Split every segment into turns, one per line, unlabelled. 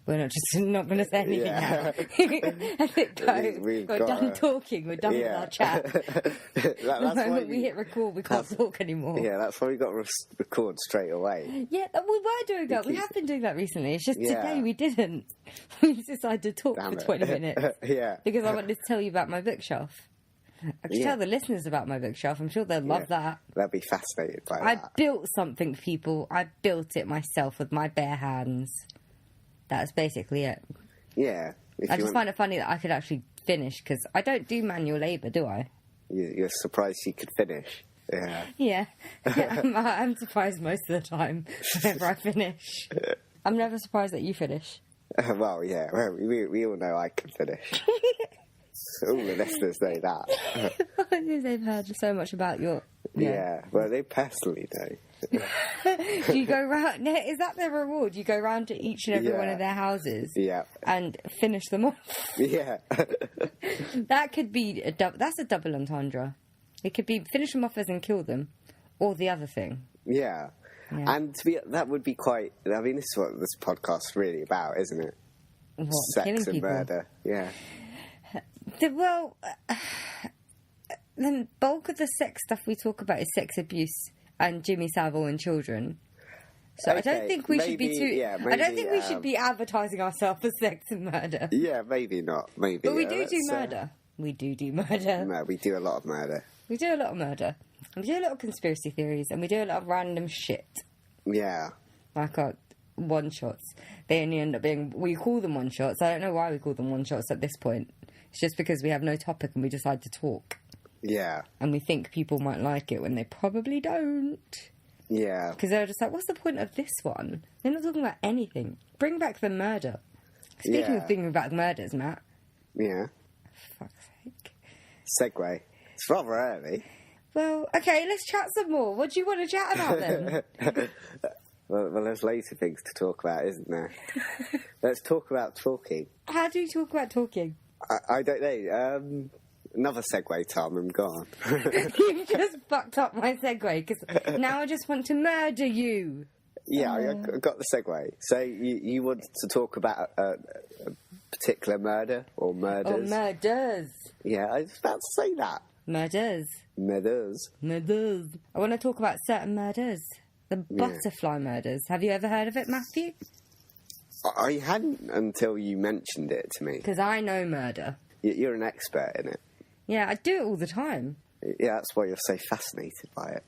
We're not going to say anything now. I think we're done talking. We're done with our chat. The moment we hit record, we can't talk anymore.
Yeah, that's why we got to record straight away.
Yeah, we were doing that. We have been doing that recently. It's just today we didn't. We decided to talk for 20 minutes.
Yeah.
Because I wanted to tell you about my bookshelf. I can tell the listeners about my bookshelf. I'm sure they'll love that.
They'll be fascinated by that.
I built something, people. I built it myself with my bare hands. That's basically it.
Yeah.
I just find it funny that I could actually finish, because I don't do manual labour, do I?
You're surprised you could finish. Yeah.
Yeah. I'm surprised most of the time whenever I finish. I'm never surprised that you finish.
Well, yeah. We all know I can finish. All the listeners know that.
They've heard so much about your...
Yeah, well, they personally know.
Do you go round... Is that their reward? You go round to each and every one of their houses and finish them off?
Yeah.
That could be... That's a double entendre. It could be finish them off as in kill them, or the other thing.
Yeah. And that would be quite... I mean, this is what this podcast's really about, isn't it?
What?
Sex
Killing
and
people?
murder. Yeah.
Well, the bulk of the sex stuff we talk about is sex abuse and Jimmy Savile and children. So I don't think we should be too...
Yeah, maybe,
I don't think we should be advertising ourselves as sex and murder.
Yeah, maybe not. Maybe.
But we do murder. We do murder.
No, we do a lot of murder.
We do a lot of murder. We do a lot of conspiracy theories, and we do a lot of random shit.
Yeah.
Like our one-shots. They only end up being... We call them one-shots. I don't know why we call them one-shots at this point. It's just because we have no topic and we decide to talk.
Yeah.
And we think people might like it when they probably don't.
Yeah.
Because they're just like, what's the point of this one? They're not talking about anything. Bring back the murder. Speaking of bringing back murders, Matt.
Yeah.
For fuck's sake.
Segue. It's rather early.
Well, okay, let's chat some more. What do you want to chat about then?
Well, there's loads of things to talk about, isn't there? Let's talk about talking.
How do you talk about talking?
I don't know. Another segue, Tom, I'm gone.
You've just fucked up my segue, because now I just want to murder you.
Yeah, I got the segue. So you wanted to talk about a particular murder or murders?
Oh, murders.
Yeah, I was about to say that.
Murders.
Murders.
Murders. I want to talk about certain murders. The butterfly murders. Have you ever heard of it, Matthew?
I hadn't until you mentioned it to me.
Because I know murder.
You're an expert in it.
Yeah, I do it all the time.
Yeah, that's why you're so fascinated by it.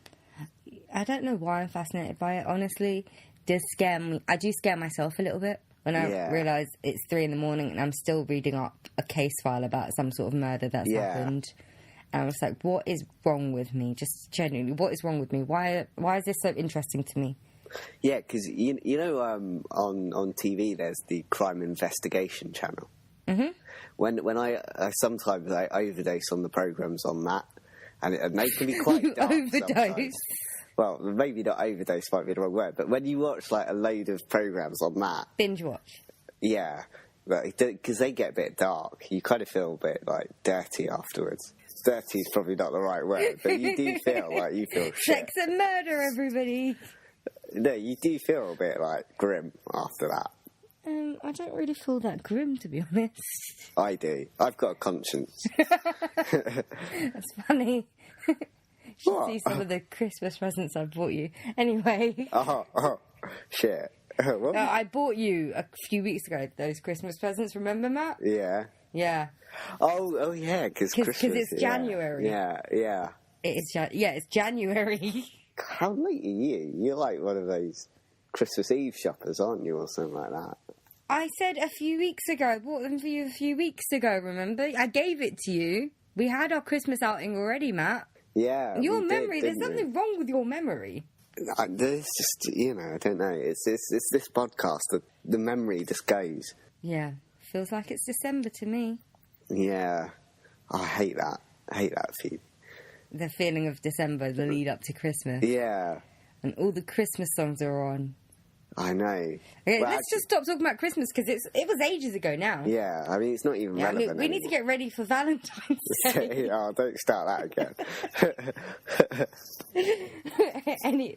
I don't know why I'm fascinated by it, honestly. It does scare me. I do scare myself a little bit when I realise it's 3 a.m. and I'm still reading up a case file about some sort of murder that's happened. And I was like, what is wrong with me? Just genuinely, what is wrong with me? Why is this so interesting to me?
Yeah, because, you know, on TV there's the Crime Investigation channel. Mm-hmm. When I sometimes I overdose on the programmes on that, and they can be quite dark sometimes. Well, maybe not overdose might be the wrong word, but when you watch like a load of programmes on that...
Binge watch.
Yeah, because they get a bit dark. You kind of feel a bit like dirty afterwards. Dirty is probably not the right word, but you do feel like you feel shit.
Sex and murder, everybody.
No, you do feel a bit like grim after that.
I don't really feel that grim, to be honest.
I do. I've got a conscience.
That's funny. You should see some of the Christmas presents I bought you. Anyway.
Oh, shit.
I bought you a few weeks ago those Christmas presents, remember, Matt?
Yeah.
Yeah.
Oh yeah, because Christmas.
Because it's January.
Yeah.
It's January.
How late are you? You're like one of those Christmas Eve shoppers, aren't you, or something like that?
I said a few weeks ago. I bought them for you a few weeks ago, remember? I gave it to you. We had our Christmas outing already, Matt.
Yeah.
Your memory, there's something wrong with your memory.
There's just, I don't know. It's this podcast that the memory just goes.
Yeah. Feels like it's December to me.
Yeah. I hate that. Feeling.
The feeling of December, the lead up to Christmas.
Yeah.
And all the Christmas songs are on.
I know.
Okay, let's just stop talking about Christmas, because it was ages ago now.
Yeah, I mean, it's not even relevant
we need to get ready for Valentine's Day.
Oh, don't start that
again.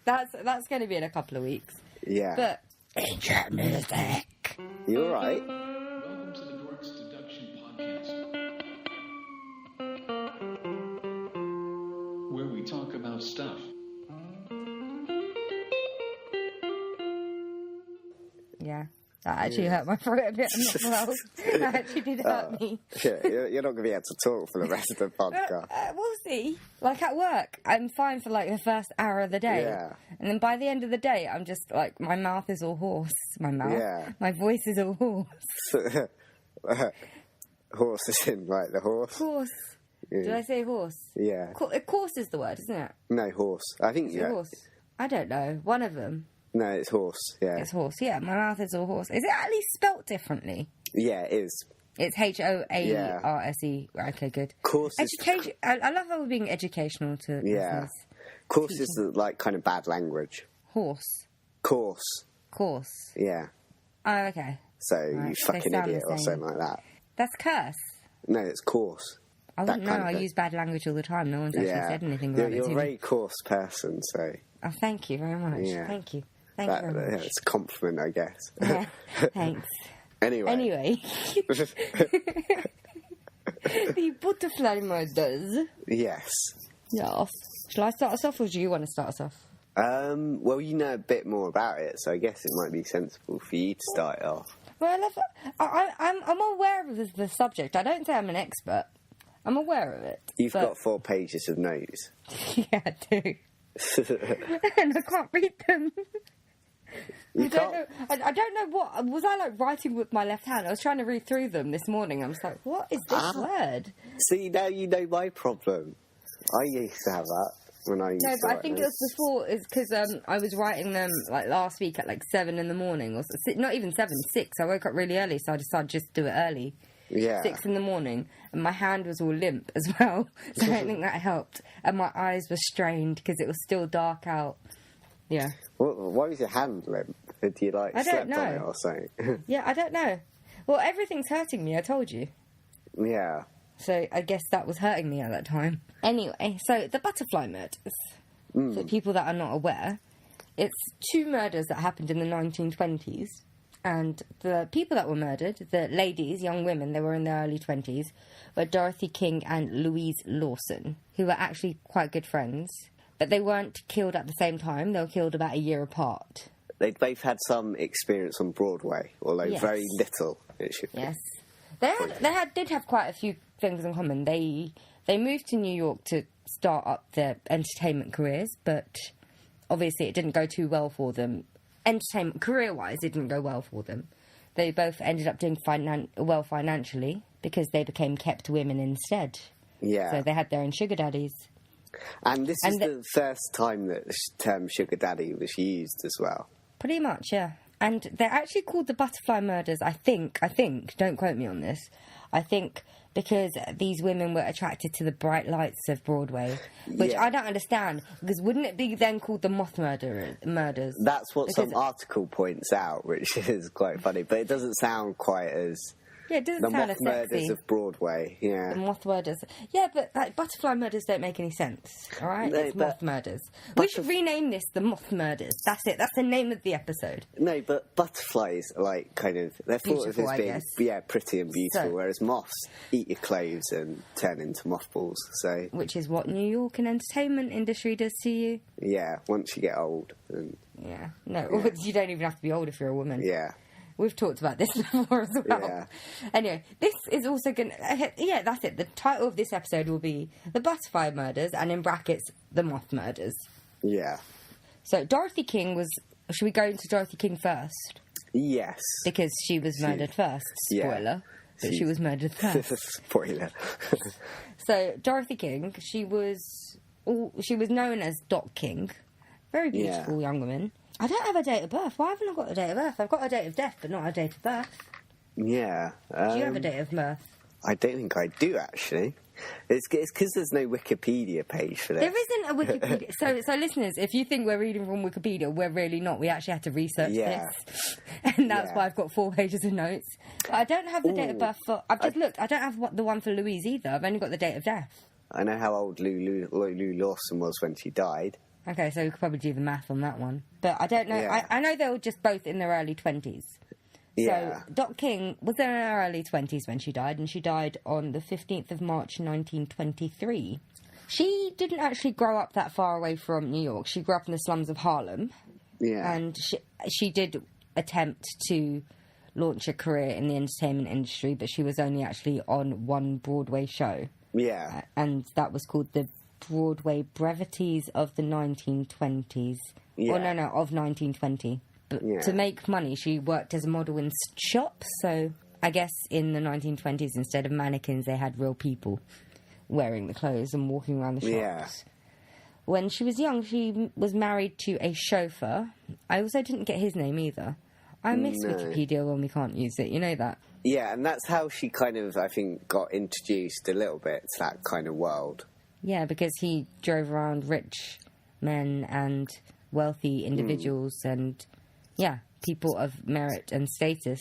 That's going to be in a couple of weeks.
Yeah.
But intro music.
You all right?
Welcome to the Dorks Deduction Podcast, where we talk about stuff.
Yeah. That actually hurt my throat a bit. I'm not well. That actually did hurt me.
Yeah, you're not going to be able to talk for the rest of the podcast.
We'll see. Like at work, I'm fine for like the first hour of the day.
Yeah.
And then by the end of the day, I'm just like, my mouth is all hoarse. My mouth.
Yeah.
My voice is all hoarse.
Horse is in, like the horse?
Horse.
Yeah.
Did I say horse?
Yeah.
Course is the word, isn't it?
No, horse. I think,
Is it horse? I don't know. One of them.
No, it's horse, yeah.
It's horse, yeah. My mouth is all horse. Is it at least spelt differently?
Yeah, it is.
It's Horse. Okay, good.
Course
Education. I love how we're being educational to listeners.
Course is like kind of bad language.
Horse.
Course. Yeah.
Oh, okay.
So,
Right,
you
they
fucking
sound
idiot
the
or
same.
something like that.
That's curse.
No, it's course.
I wouldn't know.
kind of
I
thing.
use bad language all the time. No one's actually said anything about
You're
it
a
to
very
me.
course person, so...
Oh, thank you very much.
Yeah.
Thank you. Thank you very much.
It's a compliment, I guess.
Yeah, thanks.
Anyway.
The butterfly murders.
Yes.
Yes. Shall I start us off, or do you want to start us off?
Well, you know a bit more about it, so I guess it might be sensible for you to start it off.
Well, I'm aware of the subject. I don't say I'm an expert. I'm aware of it.
You've got 4 pages of notes.
Yeah, I do. And I can't read them. I don't know what... Was I, like, writing with my left hand? I was trying to read through them this morning. I was like, what is this word?
See, now you know my problem. I used to have that when I used to
No, but I
write
think it
notes.
was before... It's because I was writing them, like, last week at, like, 7 in the morning. Or not even 7, 6. I woke up really early, so I decided just to do it early.
Yeah.
6 in the morning, and my hand was all limp as well, so I don't think that helped. And my eyes were strained because it was still dark out. Yeah.
Why was your hand limp? Did you, like,
I don't
slept on
know.
it or something?
Yeah, I don't know. Well, everything's hurting me, I told you.
Yeah.
So I guess that was hurting me at that time. Anyway, so the butterfly murders. For people that are not aware, it's 2 murders that happened in the 1920s. And the people that were murdered, the ladies, young women, they were in their early 20s, were Dorothy King and Louise Lawson, who were actually quite good friends. But they weren't killed at the same time. They were killed about a year apart.
They'd both had some experience on Broadway, although
Yes.
very little, it should be.
Yes. They did have quite a few things in common. They moved to New York to start up their entertainment careers, but obviously it didn't go too well for them. Entertainment career-wise, it didn't go well for them. They both ended up doing well financially because they became kept women instead.
Yeah.
So they had their own sugar daddies.
And this is the first time that the term sugar daddy was used as well.
Pretty much, yeah. And they're actually called the butterfly murders, I think, don't quote me on this, I think because these women were attracted to the bright lights of Broadway, which I don't understand, because wouldn't it be then called the Moth murders?
That's what some article points out, which is quite funny, but it doesn't sound quite as...
Yeah, it doesn't
the
sound
Moth
as sexy.
murders of Broadway, yeah.
The Moth murders. Yeah, but like, butterfly murders don't make any sense, alright?
No,
it's Moth murders. We should rename this the Moth murders. That's it. That's the name of the episode.
No, but butterflies are like kind of... They're thought of
Beautiful,
as
I
being,
guess.
pretty and beautiful,
So-
whereas moths eat your clothes and turn into mothballs, so...
Which is what New York and entertainment industry does to you.
Yeah, once you get old, and
Yeah. No, you don't even have to be old if you're a woman.
yeah.
We've talked about this before as well.
Yeah.
Anyway, this is also going to... Yeah, that's it. The title of this episode will be The Butterfly Murders, and in brackets, The Moth Murders.
Yeah.
So, Dorothy King was... Should we go into Dorothy King first?
Yes.
Because she was murdered first.
Yeah.
Spoiler. But she was murdered first.
Spoiler.
So, Dorothy King, she was known as Dot King. Very beautiful young woman. I don't have a date of birth. Why haven't I got a date of birth? I've got a date of death, but not a date of birth.
Yeah.
Do you have a date of birth?
I don't think I do, actually. It's because there's no Wikipedia page for this.
There isn't a Wikipedia. So listeners, if you think we're reading from Wikipedia, we're really not. We actually had to research this. And that's why I've got 4 pages of notes. But I don't have the date of birth for... I've just looked. I don't have the one for Louise either. I've only got the date of death.
I know how old Lou Lawson was when she died.
Okay, so we could probably do the math on that one. But I don't know.
Yeah.
I know they were just both in their early 20s.
Yeah.
So Dot King was in her early 20s when she died, and she died on the 15th of March 1923. She didn't actually grow up that far away from New York. She grew up in the slums of Harlem.
Yeah.
And she did attempt to launch a career in the entertainment industry, but she was only actually on one Broadway show.
Yeah.
And that was called the Broadway Brevities of the 1920s.
Yeah.
Or no, of 1920. But to make money, she worked as a model in shops. So I guess in the 1920s, instead of mannequins, they had real people wearing the clothes and walking around the shops.
Yeah.
When she was young, she was married to a chauffeur. I also didn't get his name either. I miss Wikipedia when we can't use it. You know that?
Yeah, and that's how she kind of, I think, got introduced a little bit to that kind of world.
Yeah, because he drove around rich men and wealthy individuals and, people of merit and status.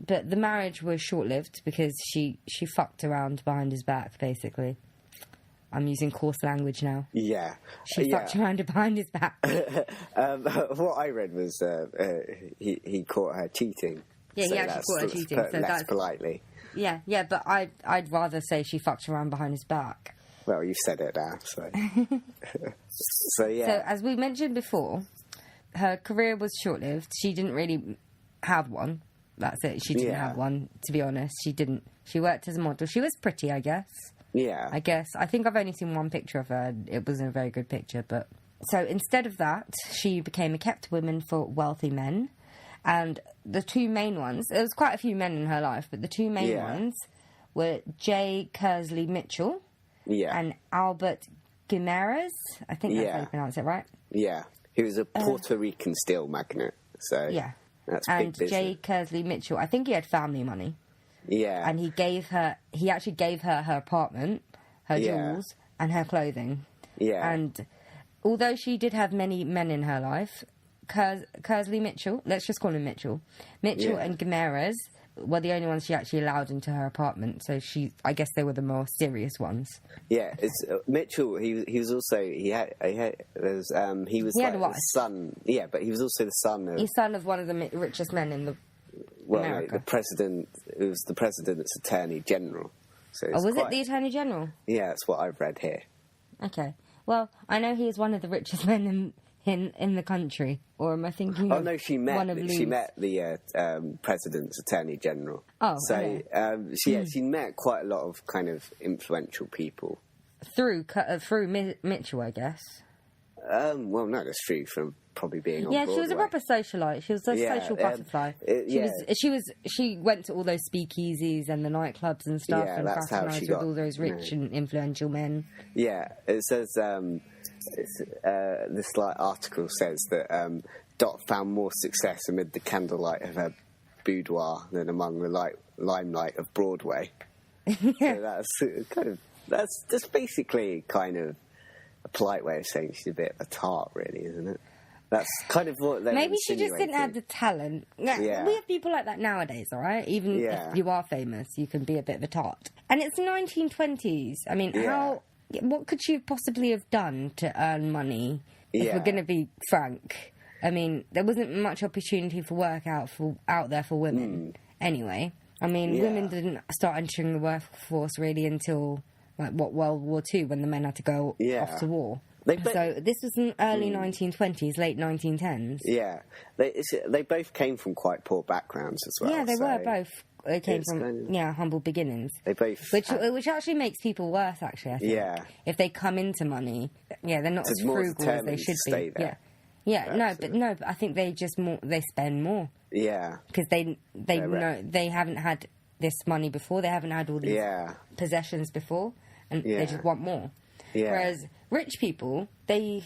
But the marriage was short-lived because she fucked around behind his back, basically. I'm using coarse language now.
Yeah.
She fucked around behind his back.
What I read was he caught her cheating.
Yeah, he actually caught her cheating. So that's
politely.
Yeah, but I'd rather say she fucked around behind his back.
Well, you've said it now, so... So, yeah.
So, as we mentioned before, her career was short-lived. She didn't really have one. That's it. She didn't have one, to be honest. She didn't. She worked as a model. She was pretty, I guess.
Yeah.
I guess. I think I've only seen one picture of her. It wasn't a very good picture, but... So, instead of that, she became a kept woman for wealthy men. And the two main ones... There was quite a few men in her life, but the two main ones were J. Kersley Mitchell and Albert Guimarães. I think that's how you pronounce it, right?
Yeah. He was a Puerto Rican steel magnate, so...
Yeah.
That's
and
big business.
J. Kersley Mitchell, I think he had family money.
Yeah.
And he actually gave her her apartment, her jewels, and her clothing.
Yeah.
And although she did have many men in her life, Kersley Mitchell, let's just call him Mitchell, and Guimarães were the only ones she actually allowed into her apartment. So I guess they were the more serious ones.
Yeah, it's Mitchell. He was also he was like the son. Yeah, but he was also the son of.
He's son of one of the richest men in the. America.
No, the president. It was the president's attorney general. So
was it the attorney general?
Yeah, that's what I've read here.
Okay. Well, I know he is one of the richest men in the country. Or am I thinking?
Oh no, she met the president's attorney general.
Oh,
so
okay.
She met quite a lot of kind of influential people
through Mitchell, I guess.
Well, no, that's true from probably being on Broadway.
She was a proper socialite. She was a social butterfly. She went to all those speakeasies and the nightclubs and stuff, and fraternised with all those rich and influential men.
Yeah, it says this article says that Dot found more success amid the candlelight of her boudoir than among the limelight of Broadway. So that's just basically kind of a polite way of saying she's a bit of a tart, really, isn't it? That's kind of what they're
Maybe she just didn't have the talent. Yeah. We have people like that nowadays, all right? Even if you are famous, you can be a bit of a tart. And it's the 1920s. I mean, what could she possibly have done to earn money, if we're going to be frank? I mean, there wasn't much opportunity for work out there for women. Anyway, I mean, women didn't start entering the workforce really until... World War II, when the men had to go off to war. So this was in early 1920s, late 1910s. Yeah.
They both came from quite poor backgrounds as well.
Yeah, they were both. They came from humble beginnings.
They both...
Which actually makes people worse, actually, I think. Yeah. If they come into money, they're not as frugal as they should be. There. Yeah, but I think they spend more. Yeah. Because they know they haven't had this money before, they haven't had all these possessions before, and they just want more. Yeah. Whereas rich people, I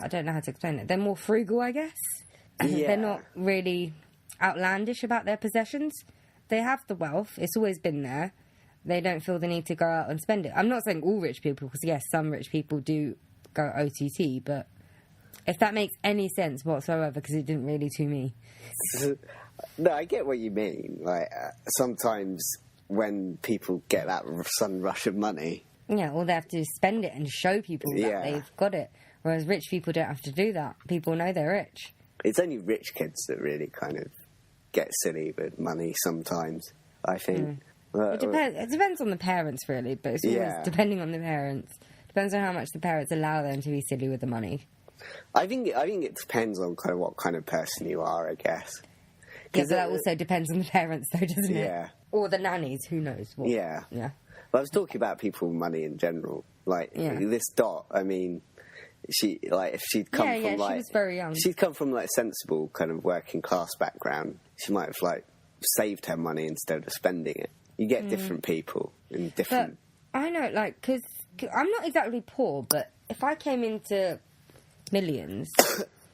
don't know how to explain it, they're more frugal, I guess. They're not really outlandish about their possessions. They have the wealth, it's always been there. They don't feel the need to go out and spend it. I'm not saying all rich people, because yes, some rich people do go OTT, but if that makes any sense whatsoever, because it didn't really to me.
No, I get what you mean. Like, sometimes when people get that sudden rush of money...
Yeah, all they have to do is spend it and show people that they've got it. Whereas rich people don't have to do that. People know they're rich.
It's only rich kids that really kind of get silly with money sometimes, I think.
It depends on the parents, really, but it's always depending on the parents. Depends on how much the parents allow them to be silly with the money.
I think it depends on kind of what kind of person you are, I guess.
Yeah, but that also depends on the parents, though, doesn't it?
Yeah.
Or the nannies, who knows what.
Yeah.
Yeah.
But I was talking about people with money in general. Like, this Dot, I mean, if she'd come from,
she was very young.
She'd come from, like, sensible kind of working class background. She might have, like, saved her money instead of spending it. You get different people in different...
But I know, like, because I'm not exactly poor, but if I came into millions...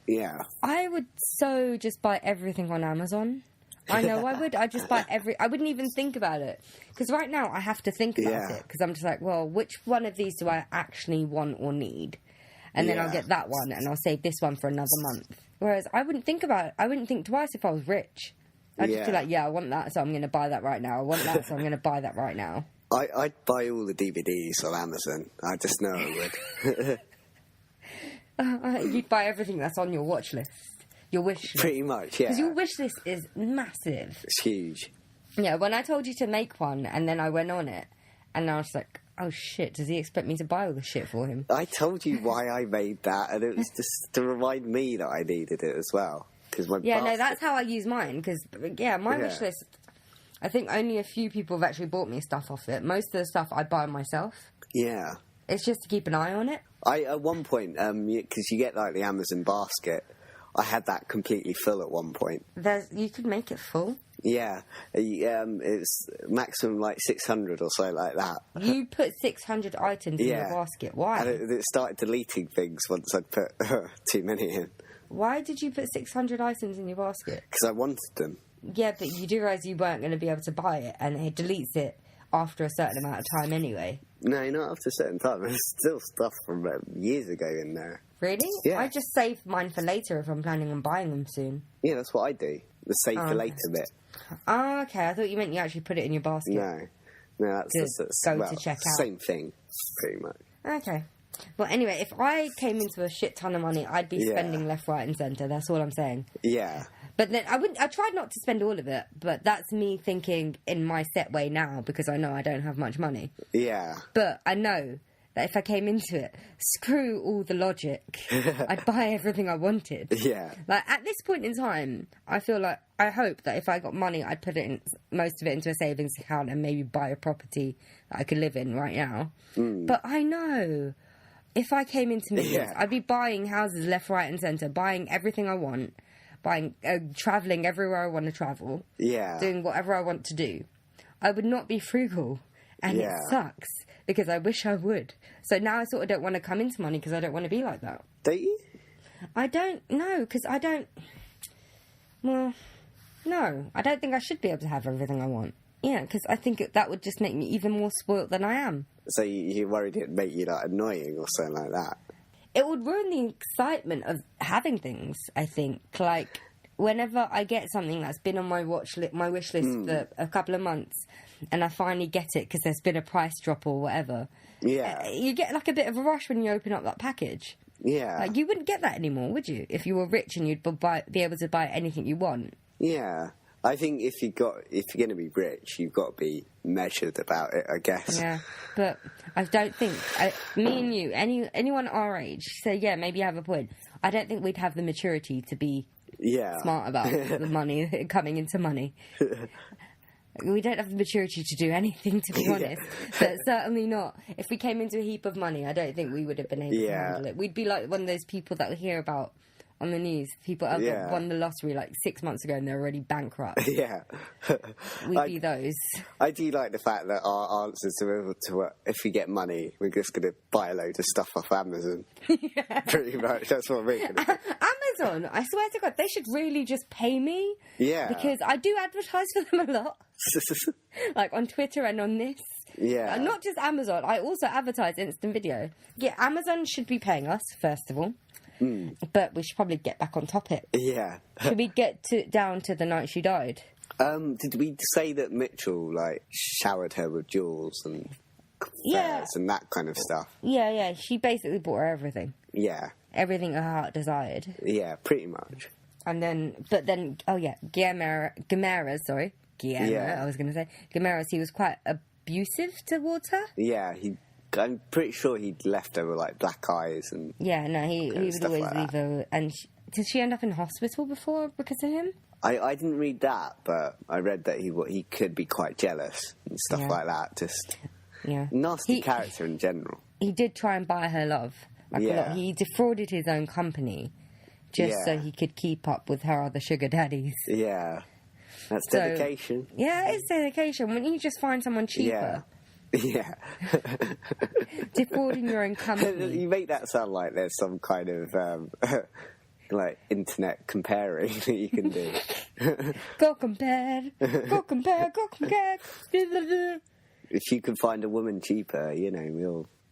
Yeah.
I would so just buy everything on Amazon. I know I would. I'd just buy I wouldn't even think about it. Because right now I have to think about it. Because I'm just like, well, which one of these do I actually want or need? And then I'll get that one and I'll save this one for another month. Whereas I wouldn't think about it. I wouldn't think twice if I was rich. I'd just be like, I want that, so I'm going to buy that right now. I want that, so I'm going to buy that right now.
I'd buy all the DVDs on Amazon. I just know I would.
You'd buy everything that's on your watch list. Your wish list.
Pretty much, yeah.
Because your wish list is massive.
It's huge.
Yeah, when I told you to make one, and then I went on it, and I was like, oh shit, does he expect me to buy all the shit for him?
I told you why I made that, and it was just to remind me that I needed it as well.
No, that's how I use mine, because, my wish list, I think only a few people have actually bought me stuff off it. Most of the stuff I buy myself.
Yeah.
It's just to keep an eye on it.
At one point, because you get like the Amazon basket, I had that completely full at one point.
You could make it full.
Yeah, it's maximum like 600 or so like that.
You put 600 items in your basket. Why?
And it started deleting things once I'd put too many in.
Why did you put 600 items in your basket?
Because I wanted them.
Yeah, but you do realise you weren't going to be able to buy it, and it deletes it after a certain amount of time anyway.
No, not after a certain time. There's still stuff from years ago in there.
Really?
Yeah.
I just save mine for later if I'm planning on buying them soon.
Yeah, that's what I do. The save for later bit.
Oh, okay. I thought you meant you actually put it in your basket.
No, that's
to check out.
Same thing, pretty much.
Okay. Well, anyway, if I came into a shit ton of money, I'd be spending left, right, and centre. That's all I'm saying.
Yeah.
But then I tried not to spend all of it, but that's me thinking in my set way now because I know I don't have much money.
Yeah.
But I know that if I came into it, screw all the logic, I'd buy everything I wanted.
Yeah.
Like, at this point in time, I hope that if I got money, I'd put most of it into a savings account and maybe buy a property that I could live in right now. But I know if I came into millions, I'd be buying houses left, right, and centre, buying everything I want. Travelling everywhere I want to travel, doing whatever I want to do. I would not be frugal, and it sucks because I wish I would. So now I sort of don't want to come into money because I don't want to be like that.
Do you?
I don't know because I don't. Well, no, I don't think I should be able to have everything I want. Yeah, because I think that would just make me even more spoilt than I am.
So you're worried it'd make you like annoying or something like that?
It would ruin the excitement of having things, I think. Like, whenever I get something that's been on my wish list for a couple of months, and I finally get it because there's been a price drop or whatever, you get like a bit of a rush when you open up that package.
Yeah.
Like, you wouldn't get that anymore, would you? If you were rich and you'd be able to buy anything you want.
Yeah. I think if you're going to be rich, you've got to be measured about it, I guess.
Yeah, but I don't think me and you, anyone our age, so maybe you have a point. I don't think we'd have the maturity to be smart about the money coming into money. We don't have the maturity to do anything, to be honest. But certainly not. If we came into a heap of money, I don't think we would have been able to handle it. We'd be like one of those people that we hear about on the news. People that won the lottery like 6 months ago and they're already bankrupt.
Yeah.
We'd be those.
I do like the fact that our answers are if we get money, we're just going to buy a load of stuff off Amazon. Pretty much. That's what we're going to do.
Amazon, I swear to God, they should really just pay me.
Yeah.
Because I do advertise for them a lot. Like on Twitter and on this.
Yeah.
Not just Amazon, I also advertise instant video. Yeah, Amazon should be paying us, first of all. But we should probably get back on topic.
Yeah.
Should we get down to the night she died?
Did we say that Mitchell showered her with jewels and fairs and that kind of stuff?
Yeah. She basically bought her everything.
Yeah.
Everything her heart desired.
Yeah, pretty much.
Guimarães, sorry. I was going to say. Guimarães, he was quite abusive towards her.
Yeah, I'm pretty sure he'd left her with, like, black eyes and...
Yeah, no, he would always
like
leave her... And did she end up in hospital before because of him?
I didn't read that, but I read that he could be quite jealous and stuff like that. Just nasty character in general.
He did try and buy her love. A lot. He defrauded his own company just so he could keep up with her other sugar daddies.
Yeah. That's dedication.
Yeah, it's dedication. When you just find someone cheaper.
Yeah.
Defrauding your own company.
You make that sound like there's some kind of... like internet comparing that you can do.
Go compare.
If you can find a woman cheaper,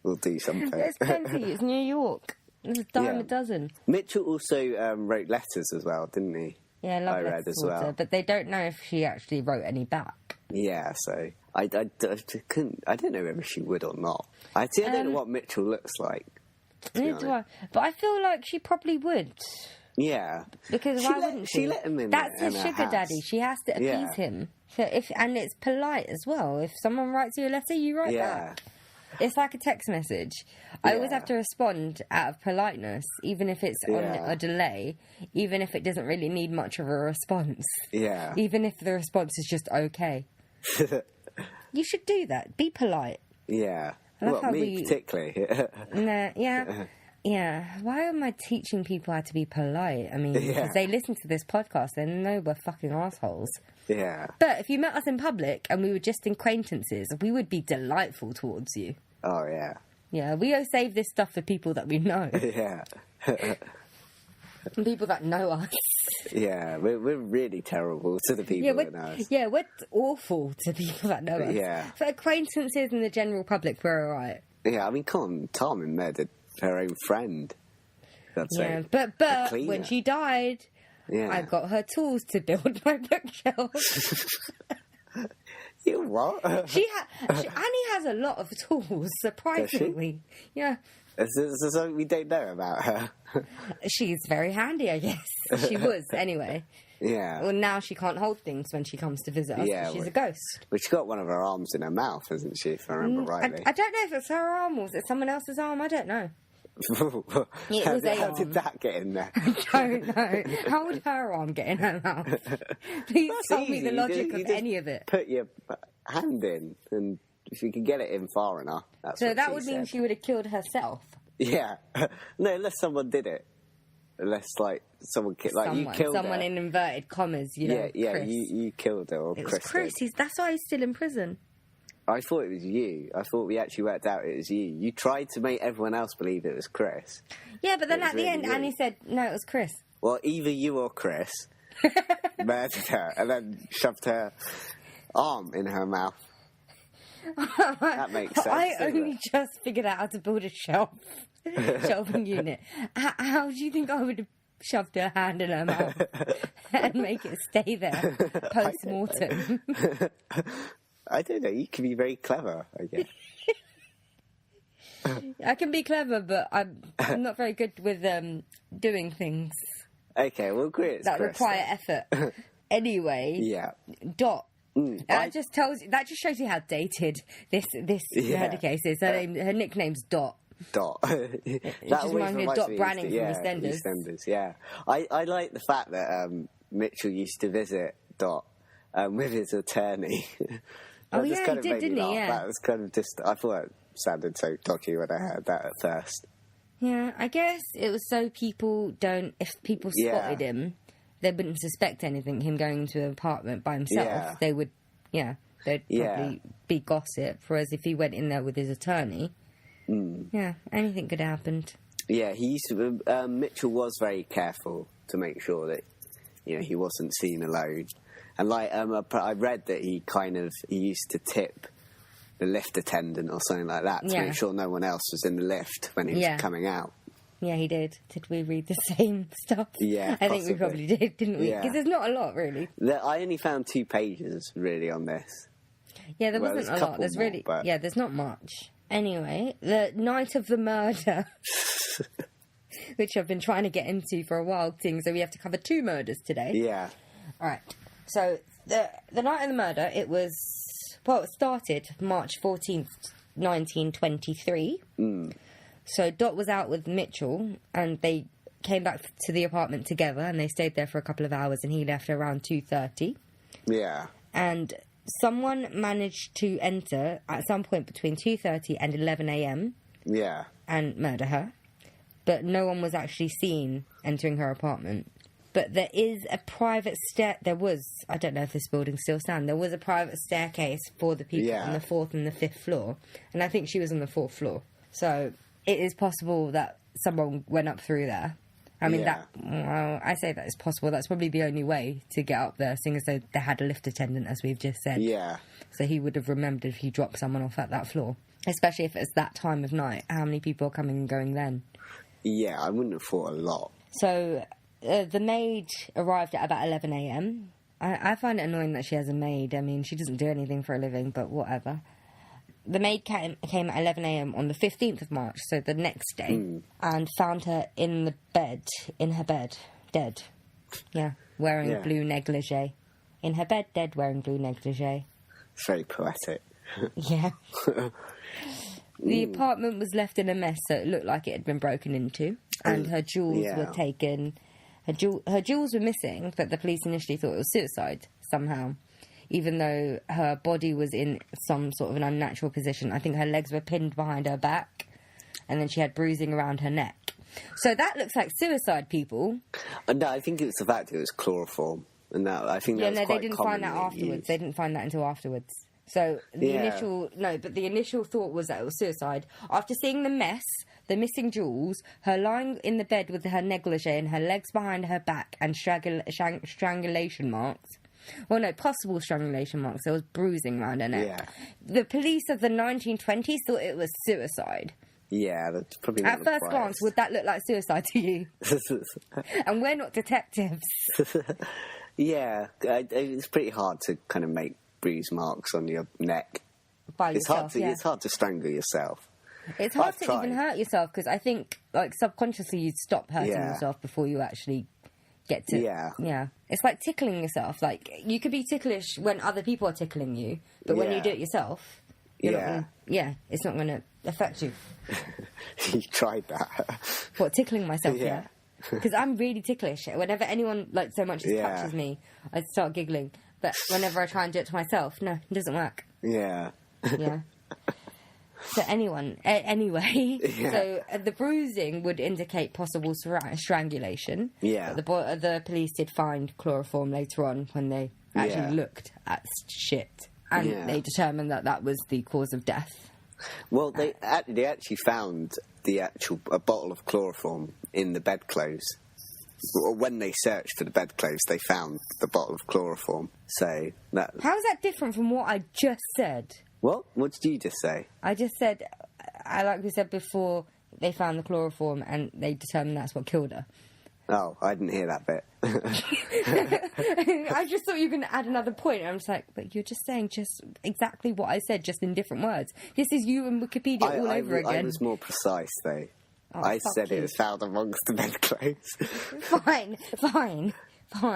we'll do something.
There's plenty. It's New York. There's a dime a dozen.
Mitchell also wrote letters as well, didn't he?
Yeah, I
read as well.
But they don't know if she actually wrote any back.
Yeah, so I couldn't. I don't know whether she would or not. I don't know what Mitchell looks like.
Neither do I. But I feel like she probably would.
Yeah.
Because why wouldn't she?
She let him in.
That's his sugar daddy. She has to appease him. So and it's polite as well. If someone writes you a letter, you write back. It's like a text message. I always have to respond out of politeness, even if it's on a delay, even if it doesn't really need much of a response.
Yeah.
Even if the response is just okay. You should do that. Be polite.
Yeah. Well, me particularly.
Yeah. Why am I teaching people how to be polite? I mean, because they listen to this podcast, they know we're fucking assholes.
Yeah.
But if you met us in public and we were just acquaintances, we would be delightful towards you.
Oh, yeah.
Yeah, we always save this stuff for people that we know.
Yeah.
And people that know us.
Yeah, we're really terrible to the people that know us.
Yeah, we're awful to people that know us.
Yeah.
For acquaintances and the general public, we're alright.
Yeah, I mean, come on, Tarmin murdered her own friend.
Yeah, but when she died, I got her tools to build my bookshelf.
You what?
Annie has a lot of tools, surprisingly. Yeah.
Is there something we don't know about her?
She's very handy, I guess. She was, anyway.
Yeah.
Well, now she can't hold things when she comes to visit us. Yeah, she's a ghost.
But she's got one of her arms in her mouth, hasn't she, if I remember rightly?
I don't know if it's her arm or was it someone else's arm. I don't know.
How did that get in there?
I don't know. How would her arm get in her mouth? Please tell me the logic of any of it.
Put your hand in, and if you can get it in far enough, that's
so that would mean she would have killed herself.
Yeah. No, unless someone did it. Unless, like, someone you killed
someone
her.
in inverted commas, Chris.
You killed her, or
it
Chris.
Was Chris. That's why he's still in prison.
I thought it was you. I thought we actually worked out it was you. You tried to make everyone else believe it was Chris.
Yeah, but then at the end, Annie said, no, it was Chris.
Well, either you or Chris murdered her and then shoved her arm in her mouth. That makes sense.
I only just figured out how to build a shelving unit. How do you think I would have shoved her hand in her mouth and make it stay there post-mortem?
I don't know. You can be very clever, I guess.
I can be clever, but I'm not very good with doing things.
Okay, well, great.
That require effort. Anyway, Dot. That just shows you how dated this murder case is. Her nickname's Dot.
Dot.
It just reminds me of Dot Branning from EastEnders.
EastEnders, yeah. I like the fact that Mitchell used to visit Dot with his attorney.
Oh, yeah, he did, didn't he? Yeah.
That was kind of just... I thought it sounded so dodgy when I heard that at first.
Yeah, I guess it was so people don't... If people spotted him, they wouldn't suspect anything, him going into an apartment by himself. Yeah. They would... Yeah, they'd probably be gossip. Whereas if he went in there with his attorney... Yeah, anything could have happened.
Yeah, he used to... Mitchell was very careful to make sure that, he wasn't seen alone. And, like, I read that he used to tip the lift attendant or something like that to make sure no one else was in the lift when he was coming out.
Yeah, he did. Did we read the same stuff?
Yeah,
I think we probably did, didn't we? Because there's not a lot, really.
I only found 2 pages, really, on this.
Yeah, there wasn't a lot. There's there's not much. Anyway, the night of the murder... which I've been trying to get into for a while, so we have to cover 2 murders today.
Yeah.
All right. So the night of the murder, it started March 14th, 1923. So Dot was out with Mitchell, and they came back to the apartment together, and they stayed there for a couple of hours, and he left around 2:30.
Yeah.
And someone managed to enter at some point between 2:30 and 11 a.m.
Yeah.
and murder her. But no one was actually seen entering her apartment. But there is a private there was, I don't know if this building still stands, there was a private staircase for the people on the 4th and the 5th floor. And I think she was on the 4th floor. So it is possible that someone went up through there. I mean, I say that it's possible. That's probably the only way to get up there, seeing as though they had a lift attendant, as we've just said.
Yeah.
So he would have remembered if he dropped someone off at that floor. Especially if it's that time of night. How many people are coming and going then?
Yeah, I wouldn't have thought a lot.
So the maid arrived at about 11 a.m. I find it annoying that she has a maid. I mean, she doesn't do anything for a living, but whatever. The maid came at 11 a.m. on the 15th of March, so the next day, and found her in her bed, dead. Yeah, wearing a blue negligee. In her bed, dead, wearing blue negligee.
It's very poetic.
Yeah. The apartment was left in a mess, so it looked like it had been broken into, and her jewels were taken. Her jewels were missing, but the police initially thought it was suicide somehow, even though her body was in some sort of an unnatural position. I think her legs were pinned behind her back, and then she had bruising around her neck. So that looks like suicide, people.
No, I think it was the fact it was chloroform, and I think that was quite
they didn't find that afterwards.
Used.
They didn't find that until afterwards. So the initial thought was that it was suicide. After seeing the mess, the missing jewels, her lying in the bed with her negligee and her legs behind her back and strangulation marks. Well, no, possible strangulation marks. There was bruising around her neck.
Yeah.
The police of the 1920s thought it was suicide.
Yeah, that's probably not
At first glance, would that look like suicide to you? And we're not detectives.
Yeah, it's pretty hard to kind of make bruise marks on your neck.
By yourself,
It's hard to strangle yourself.
It's hard to even hurt yourself, because I think, like, subconsciously you'd stop hurting yourself before you actually get to... Yeah. It's like tickling yourself. Like, you could be ticklish when other people are tickling you, but when you do it yourself, you're not gonna, it's not going to affect you.
You tried that.
What, tickling myself, yeah? Because I'm really ticklish. Whenever anyone, like, so much as touches me, I start giggling. But whenever I try and do it to myself, no, it doesn't work.
Yeah.
Yeah. So anyway, so the bruising would indicate possible strangulation.
Yeah.
But the police did find chloroform later on when they actually looked at shit. And they determined that that was the cause of death.
Well, they actually found a bottle of chloroform in the bedclothes. When they searched for the bedclothes, they found the bottle of chloroform. So that...
How is that different from what I just said?
What? What did you just say?
I just said, like we said before, they found the chloroform and they determined that's what killed her.
Oh, I didn't hear that bit.
I just thought you were going to add another point. And I'm just like, but you're just saying just exactly what I said, just in different words. This is you and Wikipedia all over again.
I was more precise, though. Oh, I said it was found amongst the bedclothes.
Fine.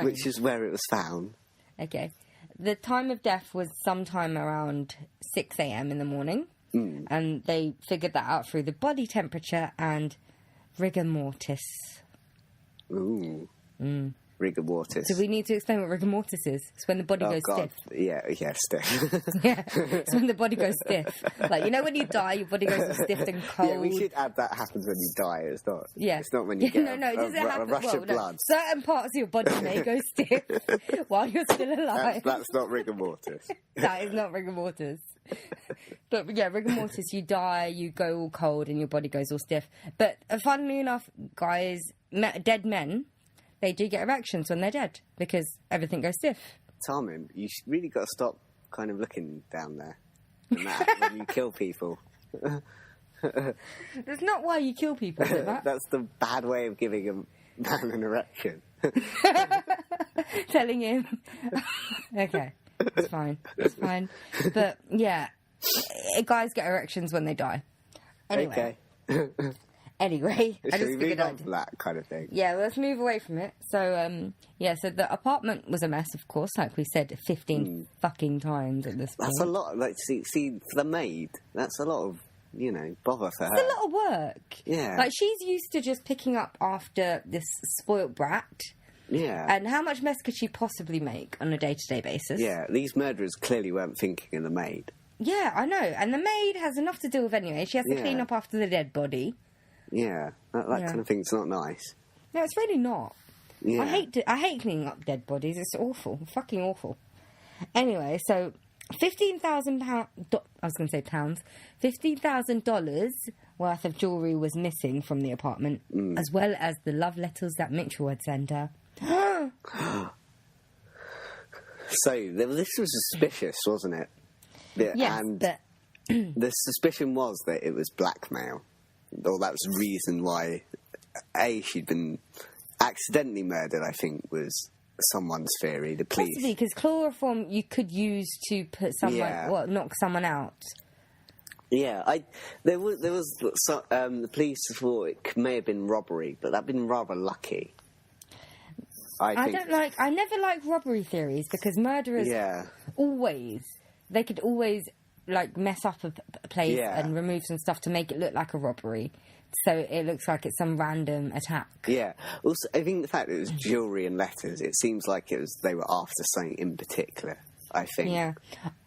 Which is where it was found.
Okay. The time of death was sometime around 6 a.m. in the morning. And they figured that out through the body temperature and rigor mortis.
Ooh. Rigor mortis.
So we need to explain what rigor mortis is. It's when the body goes stiff.
Yeah, stiff.
Yeah, it's when the body goes stiff. Like, you know when you die, your body goes stiff and cold.
Yeah, we should add that happens when you die. It's not.
Yeah.
It's not when you get a rush of blood.
Certain parts of your body may go stiff while you're still alive.
That's not rigor mortis.
That is not rigor mortis. But yeah, rigor mortis, you die, you go all cold, and your body goes all stiff. But funnily enough, guys, dead men, they do get erections when they're dead because everything goes stiff.
Tarmin, you really got to stop kind of looking down there when you kill people.
That's not why you kill people, is it, Matt?
That's the bad way of giving a man an erection.
Telling him. Okay, it's fine. But yeah, guys get erections when they die. Anyway.
Okay.
Anyway, I just
we
figured
move on from that kind of thing?
Yeah, let's move away from it. So, so the apartment was a mess, of course, like we said 15 fucking times at this point.
That's a lot. Like, see, for the maid, that's a lot of, bother for her.
It's a lot of work.
Yeah.
Like, she's used to just picking up after this spoilt brat.
Yeah.
And how much mess could she possibly make on a day-to-day basis?
Yeah, these murderers clearly weren't thinking of the maid.
Yeah, I know. And the maid has enough to deal with anyway. She has to clean up after the dead body.
Yeah, that kind of thing's not nice.
No, it's really not.
Yeah.
I hate cleaning up dead bodies. It's awful. Fucking awful. Anyway, so £15,000... I was going to say pounds. $15,000 worth of jewellery was missing from the apartment, as well as the love letters that Mitchell had sent her.
So, this was suspicious, wasn't it?
Yes, but...
the suspicion was that it was blackmail. Or that was the reason why, she'd been accidentally murdered, I think, was someone's theory, the police.
Possibly, because chloroform you could use to put someone, knock someone out.
Yeah, there was the police thought it may have been robbery, but that'd been rather lucky. I never like robbery theories, because murderers they could always mess up a place and remove some stuff to make it look like a robbery, so it looks like it's some random attack. Yeah. Also, I think the fact that it was jewellery and letters, it seems like they were after something in particular, I think.
Yeah.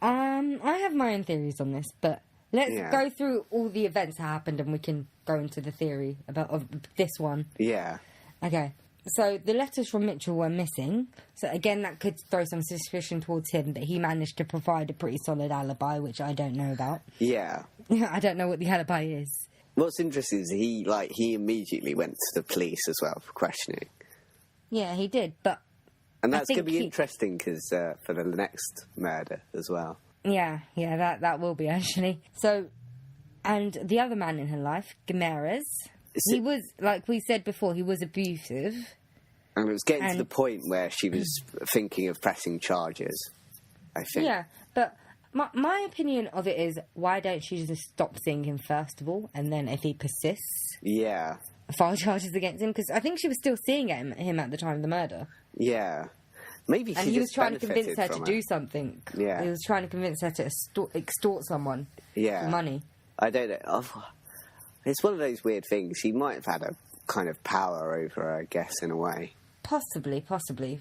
I have my own theories on this, but let's go through all the events that happened and we can go into the theory of this one.
Yeah.
Okay. So the letters from Mitchell were missing. So again, that could throw some suspicion towards him, but he managed to provide a pretty solid alibi, which I don't know about.
Yeah.
I don't know what the alibi is.
What's interesting is he immediately went to the police as well for questioning.
Yeah, he did, but...
And that's going to be interesting because for the next murder as well.
Yeah, that will be, actually. So, and the other man in her life, Gameras... He was, like we said before, he was abusive.
And it was getting to the point where she was thinking of pressing charges, I think.
Yeah, but my opinion of it is, why don't she just stop seeing him first of all, and then if he persists...
Yeah.
File charges against him, because I think she was still seeing him at the time of the murder.
Yeah. Maybe she
and he was trying to convince her to do something.
Yeah.
He was trying to convince her to extort someone for money.
I don't know. It's one of those weird things. He might have had a kind of power over her, I guess, in a way.
Possibly.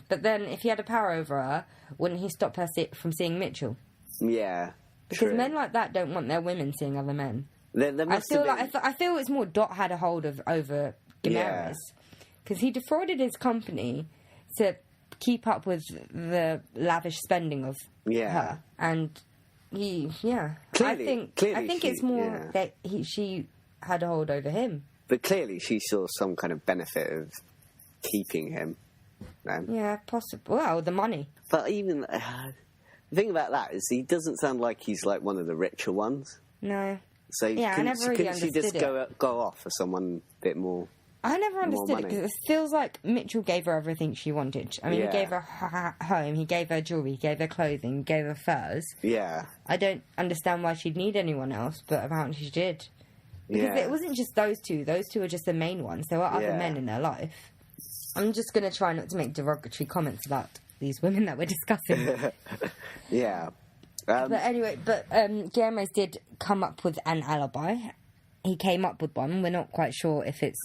But then, if he had a power over her, wouldn't he stop her from seeing Mitchell?
Yeah,
because men like that don't want their women seeing other men.
I
feel it's more Dot had a hold over Gameras, because he defrauded his company to keep up with the lavish spending of her, and I think it's more that she had a hold over him.
But clearly she saw some kind of benefit of keeping him then.
Yeah, possible. Well, the money.
But even the thing about that is he doesn't sound like he's like one of the richer ones.
No.
So
I never really understood
she just go off for someone a bit more?
I never understood it, because it feels like Mitchell gave her everything she wanted. I mean, he gave her home, he gave her jewellery, he gave her clothing, he gave her furs.
Yeah.
I don't understand why she'd need anyone else, but apparently she did. Because it wasn't just those two. Those two are just the main ones. There were other men in her life. I'm just going to try not to make derogatory comments about these women that we're discussing.
Yeah.
But anyway, Guillermo's did come up with an alibi. He came up with one. We're not quite sure if it's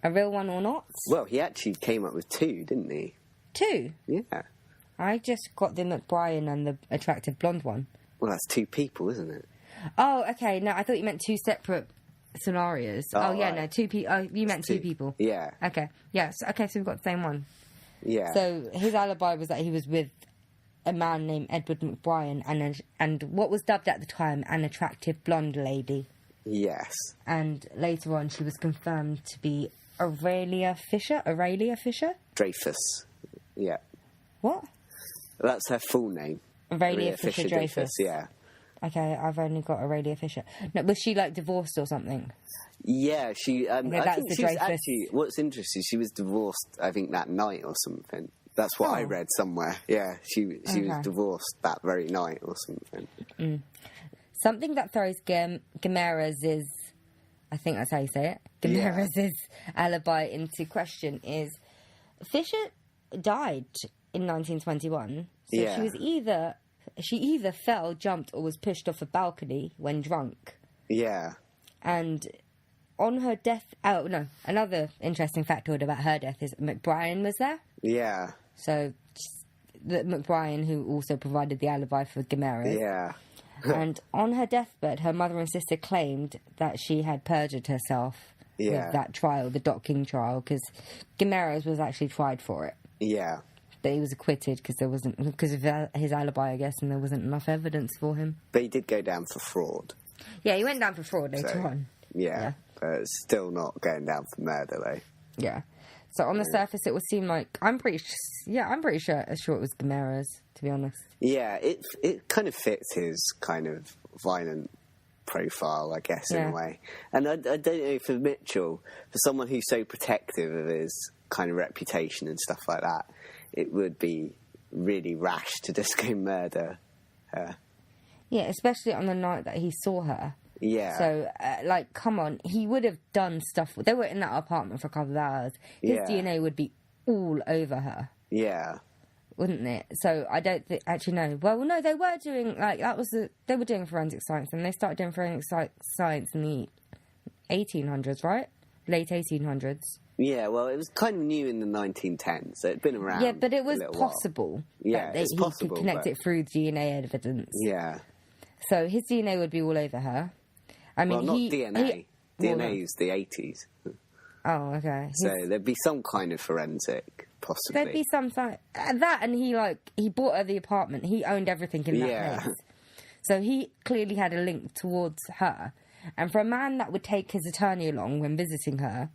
a real one or not.
Well, he actually came up with two, didn't he?
Two?
Yeah.
I just got the McBrien and the attractive blonde one.
Well, that's two people, isn't it?
Oh, okay. No, I thought you meant two separate scenarios. No, two people. You meant two people.
Yeah.
Okay. Yes. Okay. So we've got the same one.
Yeah.
So his alibi was that he was with a man named Edward McBrien and what was dubbed at the time an attractive blonde lady.
Yes.
And later on, she was confirmed to be Aurelia Fisher.
Dreyfus. Yeah.
What?
That's her full name.
Aurelia Fisher Dreyfus.
Yeah.
Okay, I've only got Aurelia Fisher. No, was she divorced or something?
Yeah, she. I think she was
Dreyfus.
actually. What's interesting, she was divorced. I think that night or something. That's what I read somewhere. Yeah, she was divorced that very night or something.
Something that throws Gameras' I think that's how you say it, Gimera's alibi into question is Fisher died in 1921. So she either fell, jumped, or was pushed off a balcony when drunk.
Yeah.
And on her death... Oh, no. Another interesting factoid about her death is McBrien was there.
Yeah.
So, McBrien, who also provided the alibi for Gimera.
Yeah.
And on her deathbed, her mother and sister claimed that she had perjured herself with that trial, the Dot King trial, because Gimera's was actually tried for it.
Yeah.
But he was acquitted because of his alibi, I guess, and there wasn't enough evidence for him.
But he did go down for fraud.
Yeah, he went down for fraud later on.
Yeah, but it's still not going down for murder, though.
Yeah. So on the surface, it would seem like I'm pretty sure it was Gimera's, to be honest.
Yeah, it kind of fits his kind of violent profile, I guess, in a way. And I don't know, for Mitchell, for someone who's so protective of his kind of reputation and stuff like that, it would be really rash to just go murder her. Yeah,
especially on the night that he saw her.
Yeah.
So, come on, he would have done stuff. They were in that apartment for a couple of hours. His DNA would be all over her.
Yeah.
Wouldn't it? So I don't think... Actually, no. Well, no, they were doing... They were doing forensic science, and they started doing forensic science in the 1800s, right? Late 1800s.
Yeah, well, it was kind of new in the 1910s, so it'd been around.
Yeah, but it was possible.
Yeah, it's possible.
He could connect it through DNA evidence.
Yeah.
So his DNA would be all over her. I mean,
not DNA. DNA is the 80s.
Oh, okay.
So there'd be some kind of forensic, possibly.
There'd be some that, and he bought her the apartment. He owned everything in that place. So he clearly had a link towards her. And for a man that would take his attorney along when visiting her,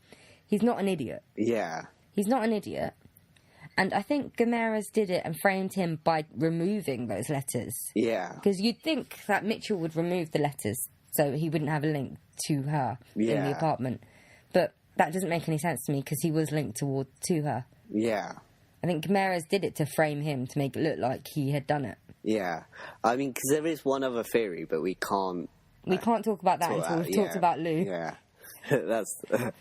he's not an idiot.
Yeah.
He's not an idiot. And I think Gimera's did it and framed him by removing those letters.
Yeah.
Because you'd think that Mitchell would remove the letters so he wouldn't have a link to her in the apartment. But that doesn't make any sense to me because he was linked to her.
Yeah.
I think Gimera's did it to frame him, to make it look like he had done it.
Yeah. I mean, because there is one other theory, but we can't...
We can't talk about that until we've talked about Lou.
Yeah. That's the problem.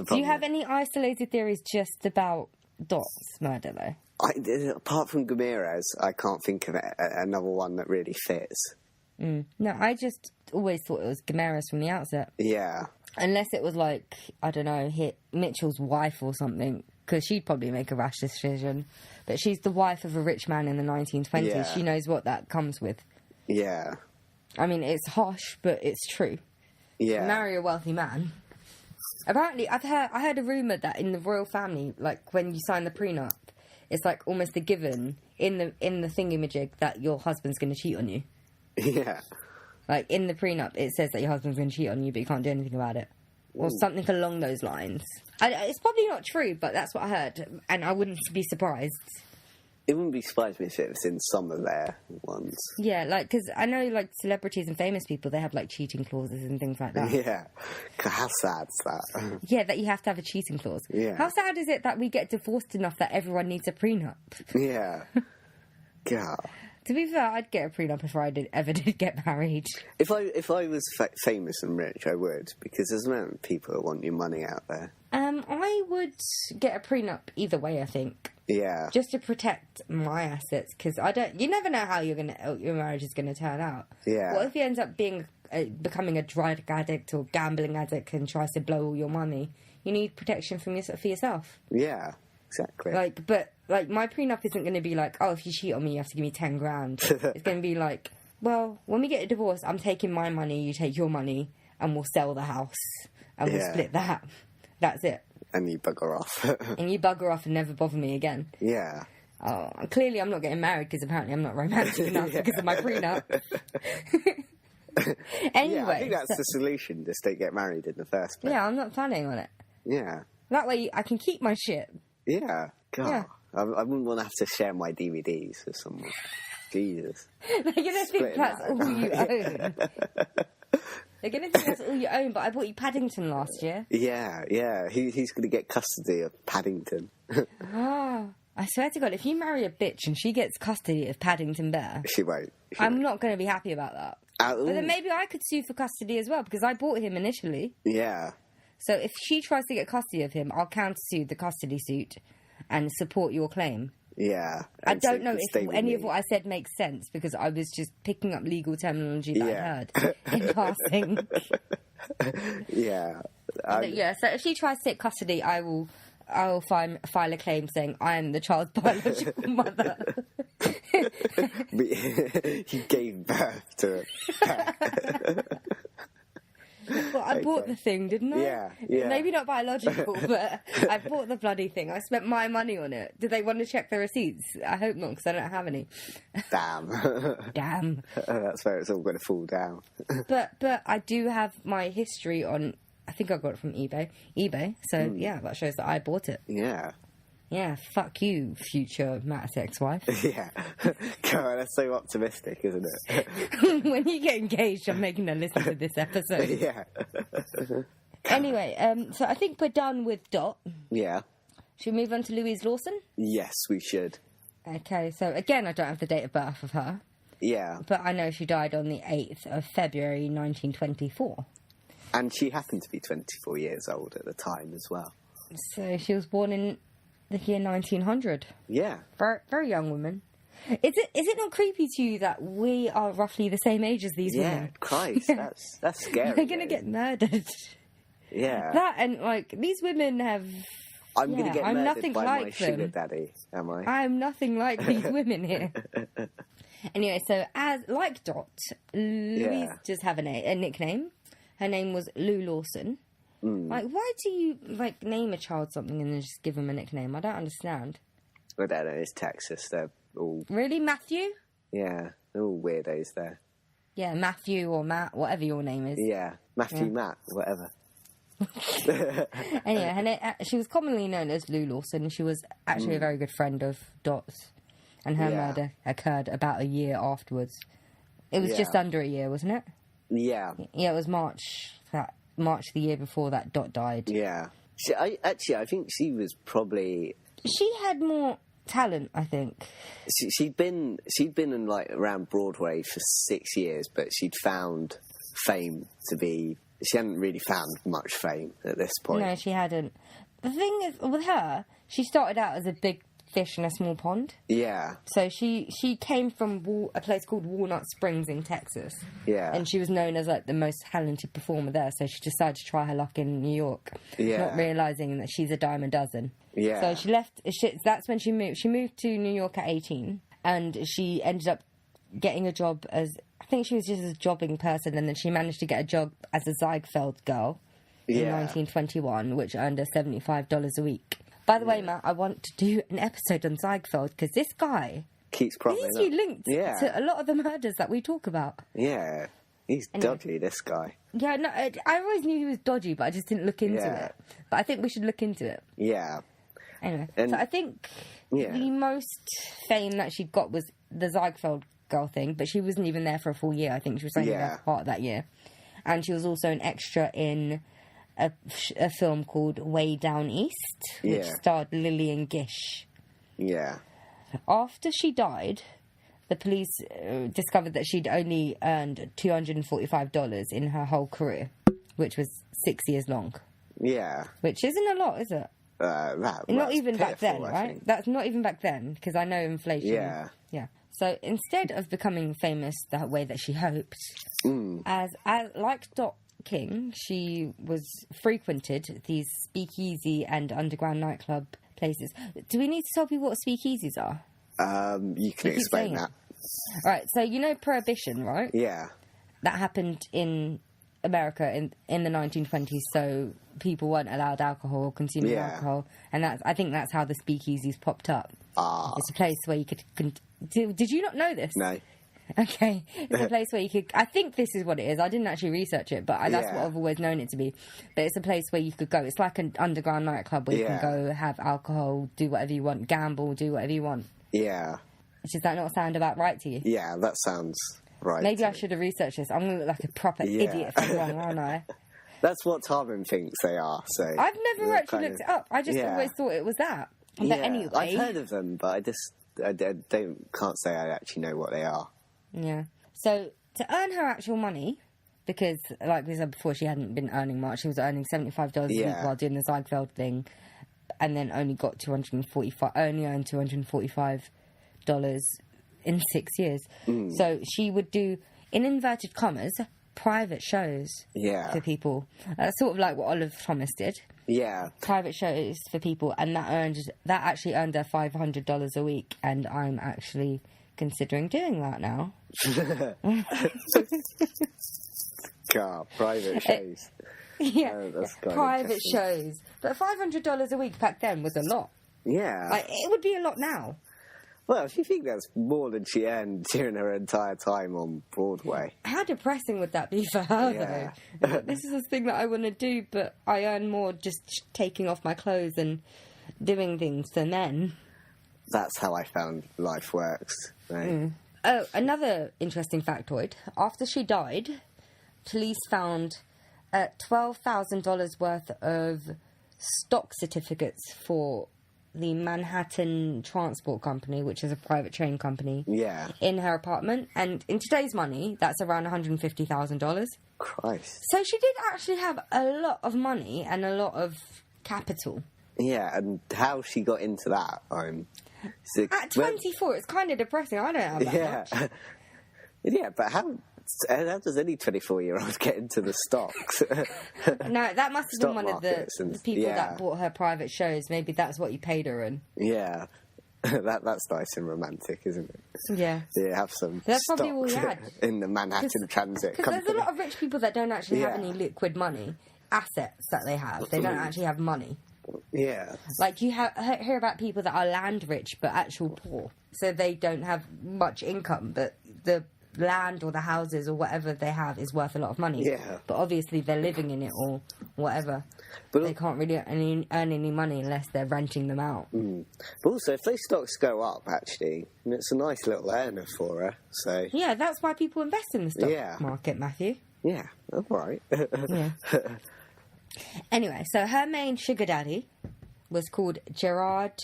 Do you have any isolated theories just about Dot's murder, though?
Apart from Gimera's, I can't think of another one that really fits.
No, I just always thought it was Gimera's from the outset.
Yeah.
Unless it was I don't know, Mitchell's wife or something, because she'd probably make a rash decision. But she's the wife of a rich man in the 1920s. Yeah. She knows what that comes with.
Yeah.
I mean, it's harsh, but it's true.
Yeah.
Marry a wealthy man. Apparently, I heard a rumour that in the royal family, when you sign the prenup, it's almost a given in the thingamajig that your husband's going to cheat on you.
Yeah.
In the prenup, it says that your husband's going to cheat on you, but you can't do anything about it. Or something along those lines. It's probably not true, but that's what I heard. And I wouldn't be surprised.
It wouldn't be surprised me if it was in some of their ones.
Yeah, because I know, celebrities and famous people, they have, cheating clauses and things like that.
Yeah. How sad's that?
Yeah, that you have to have a cheating clause.
Yeah.
How sad is it that we get divorced enough that everyone needs a prenup?
Yeah. God.
To be fair, I'd get a prenup if I ever did get married.
If I was famous and rich, I would, because there's many people that want your money out there.
I would get a prenup either way, I think.
Yeah.
Just to protect my assets, because you never know how your marriage is going to turn out.
Yeah.
What if he ends up becoming a drug addict or gambling addict and tries to blow all your money? You need protection for yourself.
Yeah, exactly.
My prenup isn't going to be if you cheat on me, you have to give me 10 grand. It's going to be well, when we get a divorce, I'm taking my money, you take your money, and we'll sell the house, and we'll split that. That's it.
And you bugger off.
And you bugger off and never bother me again.
Yeah.
Oh, clearly I'm not getting married because apparently I'm not romantic enough because of my prenup. Anyway.
Yeah, I think that's the solution, just don't get married in the first place.
Yeah, I'm not planning on it.
Yeah.
That way I can keep my shit.
Yeah. God.
Yeah.
I wouldn't want to have to share my DVDs with someone. Jesus.
They're going to think that's all you own. They're going to think that's all you own, but I bought you Paddington last year.
Yeah. He's going to get custody of Paddington.
I swear to God, if you marry a bitch and she gets custody of Paddington Bear...
She won't.
I'm not going to be happy about that. But then maybe I could sue for custody as well, because I bought him initially.
Yeah.
So if she tries to get custody of him, I'll counter-sue the custody suit and support your claim.
Yeah.
I don't know if any of what I said makes sense, because I was just picking up legal terminology that I heard in passing.
Yeah.
So if she tries to take custody, I will file a claim saying I am the child's biological mother.
You gave birth to it.
Well, I bought the thing, didn't I?
Yeah.
Maybe not biological, but I bought the bloody thing. I spent my money on it. Did they want to check the receipts? I hope not, because I don't have any.
Damn.
Damn.
That's where it's all going to fall down.
But I do have my history on... I think I got it from eBay. So, yeah, that shows that I bought it.
Yeah.
Yeah, fuck you, future Matt's ex-wife.
Yeah. God, that's so optimistic, isn't it?
When you get engaged, I'm making her listen to this episode.
Yeah.
Anyway, so I think we're done with Dot.
Yeah.
Should we move on to Louise Lawson?
Yes, we should.
Okay, so again, I don't have the date of birth of her.
Yeah.
But I know she died on the 8th of February 1924.
And she happened to be 24 years old at the time as well.
So she was born in the year 1900.
Yeah.
Very, very young woman. Is it not creepy to you that we are roughly the same age as these women?
Yeah, Christ, that's scary.
They're going to get murdered.
Yeah.
That and, like, these women have...
I'm going to get murdered
nothing
by
like
my
them.
sugar daddy, am I?
I'm nothing like these women here. Anyway, so like Dot, Louise does have a nickname. Her name was Lou Lawson. Like, why do you, like, name a child something and then just give them a nickname? I don't understand.
I don't know, it's Texas, they're all...
Really, Matthew?
Yeah, they're all weirdos there.
Yeah, Matthew or Matt, whatever your name is.
Yeah, Matthew, Matt, whatever.
Anyway, she was commonly known as Lou Lawson. She was actually a very good friend of Dot's. And her murder occurred about a year afterwards. It was just under a year, wasn't it?
Yeah.
Yeah, it was March the year before that Dot died.
Yeah. I think she was probably...
She had more talent, I think.
She'd been in, like, around Broadway for 6 years, but she'd found fame to be... She hadn't really found much fame at this point.
No, she hadn't. The thing is, with her, she started out as a big fish in a small pond.
Yeah.
So she came from a place called Walnut Springs in Texas.
Yeah.
And she was known as, like, the most talented performer there, so she decided to try her luck in New York.
Yeah.
Not realising that she's a dime a dozen.
Yeah.
So she left... That's when she moved. She moved to New York at 18, and she ended up getting a job as... I think she was just a jobbing person, and then she managed to get a job as a Ziegfeld girl in 1921, which earned her $75 a week. By the way, Matt, I want to do an episode on Ziegfeld, because this guy...
keeps propping up.
He's linked to a lot of the murders that we talk about.
Yeah. He's dodgy, this guy.
Yeah, no, I always knew he was dodgy, but I just didn't look into it. But I think we should look into it.
Yeah.
Anyway, so I think the most fame that she got was the Ziegfeld girl thing, but she wasn't even there for a full year. I think she was only there for part of that year. And she was also an extra in a film called Way Down East, which starred Lillian Gish.
Yeah.
After she died, the police discovered that she'd only earned $245 in her whole career, which was 6 years long.
Yeah.
Which isn't a lot, is it? Not even back then, right? That's not even back then, because I know inflation.
Yeah.
Yeah. So instead of becoming famous the way that she hoped, as like Dot King, she was frequented these speakeasy and underground nightclub places. Do we need to tell people what speakeasies are?
You can explain that.
Right, so you know Prohibition, right?
Yeah.
That happened in America in the 1920s, so people weren't allowed alcohol or consuming alcohol, and I think that's how the speakeasies popped up. It's a place where you could... Did you not know this?
No.
Okay. It's a place where you could... I think this is what it is. I didn't actually research it, but that's what I've always known it to be. But it's a place where you could go. It's like an underground nightclub where you can go have alcohol, do whatever you want, gamble, do whatever you want.
Yeah.
Does that not sound about right to you?
Yeah, that sounds right.
Maybe I should have researched this. I'm going to look like a proper idiot if I'm wrong, aren't I?
That's what Tarvin thinks they are, so...
I've never actually looked it up. I just always thought it was that. But anyway...
I've heard of them, but I can't say I actually know what they are.
Yeah. So to earn her actual money, because, like we said before, she hadn't been earning much. She was earning $75 a week while doing the Ziegfeld thing, and then only got only earned $245 in 6 years. So she would do, in inverted commas, private shows for people. Sort of like what Olive Thomas did.
Yeah.
Private shows for people, and that actually earned her $500 a week, and I'm actually considering doing that now.
God, private shows.
Yeah, private shows. But $500 a week back then was a lot.
Yeah.
Like, it would be a lot now.
Well, if you think that's more than she earned during her entire time on Broadway.
How depressing would that be for her, though? This is the thing that I want to do, but I earn more just taking off my clothes and doing things than men.
That's how I found life works. Right?
Oh, another interesting factoid. After she died, police found $12,000 worth of stock certificates for the Manhattan Transport Company, which is a private train company, in her apartment. And in today's money, that's around $150,000.
Christ.
So she did actually have a lot of money and a lot of capital.
Yeah, and how she got into that,
At 24, it's kind of depressing. I don't have that much.
Yeah, but how does any 24-year-old get into the stocks?
No, that must have been one of the people that bought her private shows. Maybe that's what you paid her in.
Yeah. That's nice and romantic, isn't it?
Yeah.
Yeah, have some
That's
stock
probably all he had.
In the Manhattan Transit Company.
Because there's a lot of rich people that don't actually have any liquid money, assets that they have. They don't actually have money.
Yeah.
Like, you hear about people that are land rich but actual poor. So they don't have much income, but the land or the houses or whatever they have is worth a lot of money.
Yeah.
But obviously they're living in it or whatever. But they can't really earn any money unless they're renting them out.
But also, if those stocks go up, actually, it's a nice little earner for her. So
yeah, that's why people invest in the stock market, Matthew.
Yeah, all right.
Yeah. Anyway, so her main sugar daddy was called Gerard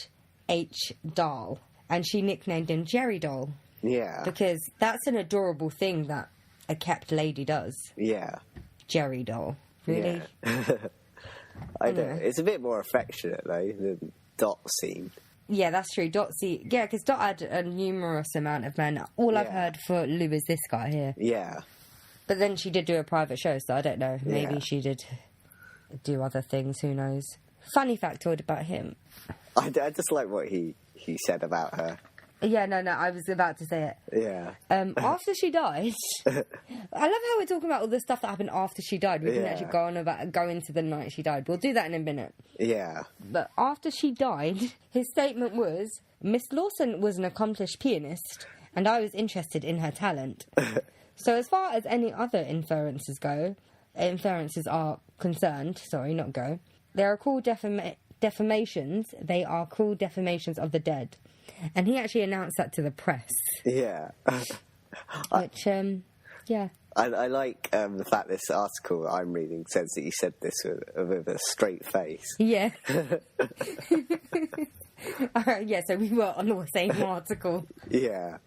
H. Dahl, and she nicknamed him Jerry Doll.
Yeah.
Because that's an adorable thing that a kept lady does.
Yeah.
Jerry Doll. Really?
Yeah. I don't know. It's a bit more affectionate, though, than Dot seemed.
Yeah, that's true. Yeah, because Dot had a numerous amount of men. All I've heard for Lou is this guy here.
Yeah.
But then she did do a private show, so I don't know. Maybe she did do other things, who knows. Funny factoid about him.
I just like what he said about her.
Yeah, no, I was about to say it.
Yeah.
After she died, I love how we're talking about all the stuff that happened after she died. We can actually go into the night she died. We'll do that in a minute.
Yeah.
But after she died, his statement was, Miss Lawson was an accomplished pianist, and I was interested in her talent. So as far as any other inferences are concerned, they are called defamations. They are called defamations of the dead. And he actually announced that to the press.
Yeah.
Which, yeah.
I like the fact this article I'm reading says that you said this with a straight face.
Yeah. Yeah, so we were on the same article.
Yeah.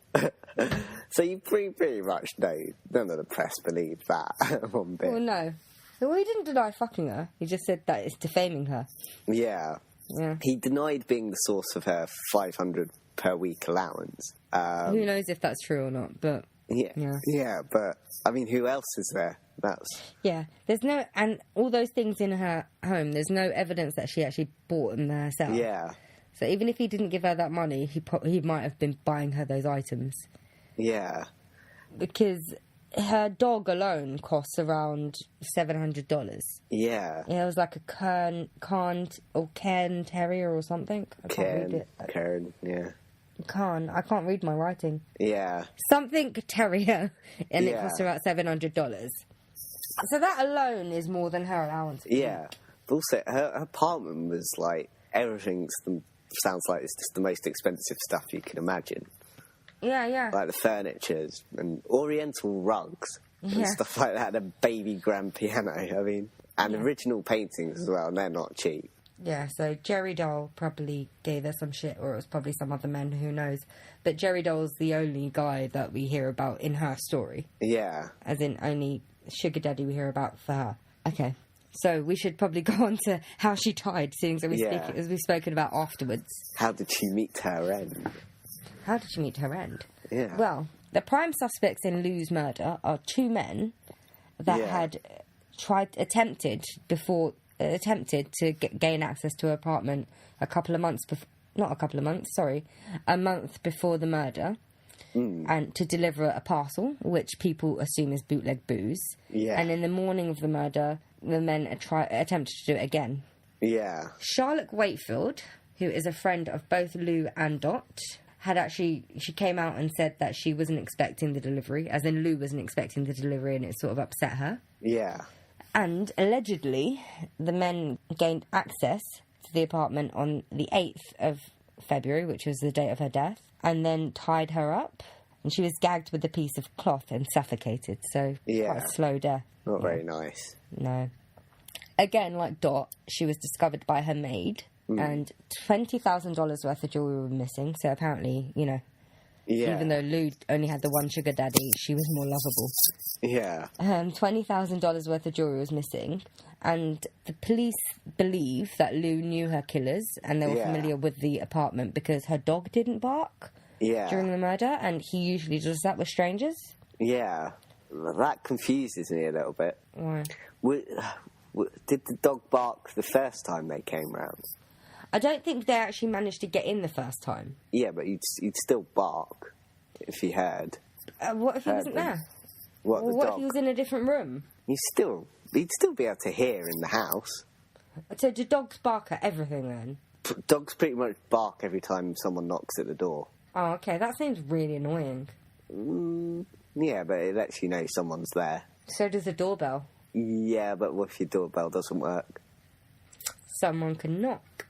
So you pretty much know none of the press believed that one bit.
Well, no. Well, he didn't deny fucking her. He just said that it's defaming her.
Yeah.
Yeah.
He denied being the source of her $500 per week allowance.
Who knows if that's true or not, but...
Yeah, but, I mean, who else is there?
Yeah, there's no... And all those things in her home, there's no evidence that she actually bought them herself.
Yeah.
So even if he didn't give her that money, he might have been buying her those items.
Yeah.
Because her dog alone costs around $700.
Yeah.
Yeah, it was like a Cairn Terrier or something. I can't read it.
Cairn, yeah.
I can't read my writing.
Yeah.
Something Terrier, and it costs about $700. So that alone is more than her allowance.
Yeah. But also, her apartment was like, everything sounds like it's just the most expensive stuff you can imagine.
Yeah.
Like the furniture and oriental rugs and stuff like that, and a baby grand piano, I mean, and original paintings as well, and they're not cheap.
Yeah, so Jerry Doll probably gave her some shit, or it was probably some other men, who knows. But Jerry Doll's the only guy that we hear about in her story.
Yeah.
As in, only sugar daddy we hear about for her. Okay, so we should probably go on to how she died, seeing as we've spoken about afterwards.
How did she meet her end?
How did she meet her end?
Yeah.
Well, the prime suspects in Lou's murder are two men that had attempted to gain access to her apartment a month before the murder, and to deliver a parcel, which people assume is bootleg booze.
Yeah.
And in the morning of the murder, the men attempted to do it again.
Yeah.
Charlotte Wakefield, who is a friend of both Lou and Dot, she came out and said that she wasn't expecting the delivery, as in Lou wasn't expecting the delivery, and it sort of upset her.
Yeah.
And allegedly, the men gained access to the apartment on the 8th of February, which was the date of her death, and then tied her up. And she was gagged with a piece of cloth and suffocated, so quite a slow death.
Not very nice.
No. Again, like Dot, she was discovered by her maid, and $20,000 worth of jewellery were missing, so apparently, even though Lou only had the one sugar daddy, she was more lovable.
Yeah.
$20,000 worth of jewellery was missing, and the police believe that Lou knew her killers, and they were familiar with the apartment because her dog didn't bark during the murder, and he usually does that with strangers.
Yeah. That confuses me a little bit.
Why?
Did the dog bark the first time they came round?
I don't think they actually managed to get in the first time.
Yeah, but you'd still bark if he heard.
What if he wasn't there?
What
if he was in a different room?
He'd still be able to hear in the house.
So do dogs bark at everything then?
Dogs pretty much bark every time someone knocks at the door.
Oh, okay, that seems really annoying.
Yeah, but it lets you know someone's there.
So does a doorbell.
Yeah, but what if your doorbell doesn't work?
Someone can knock.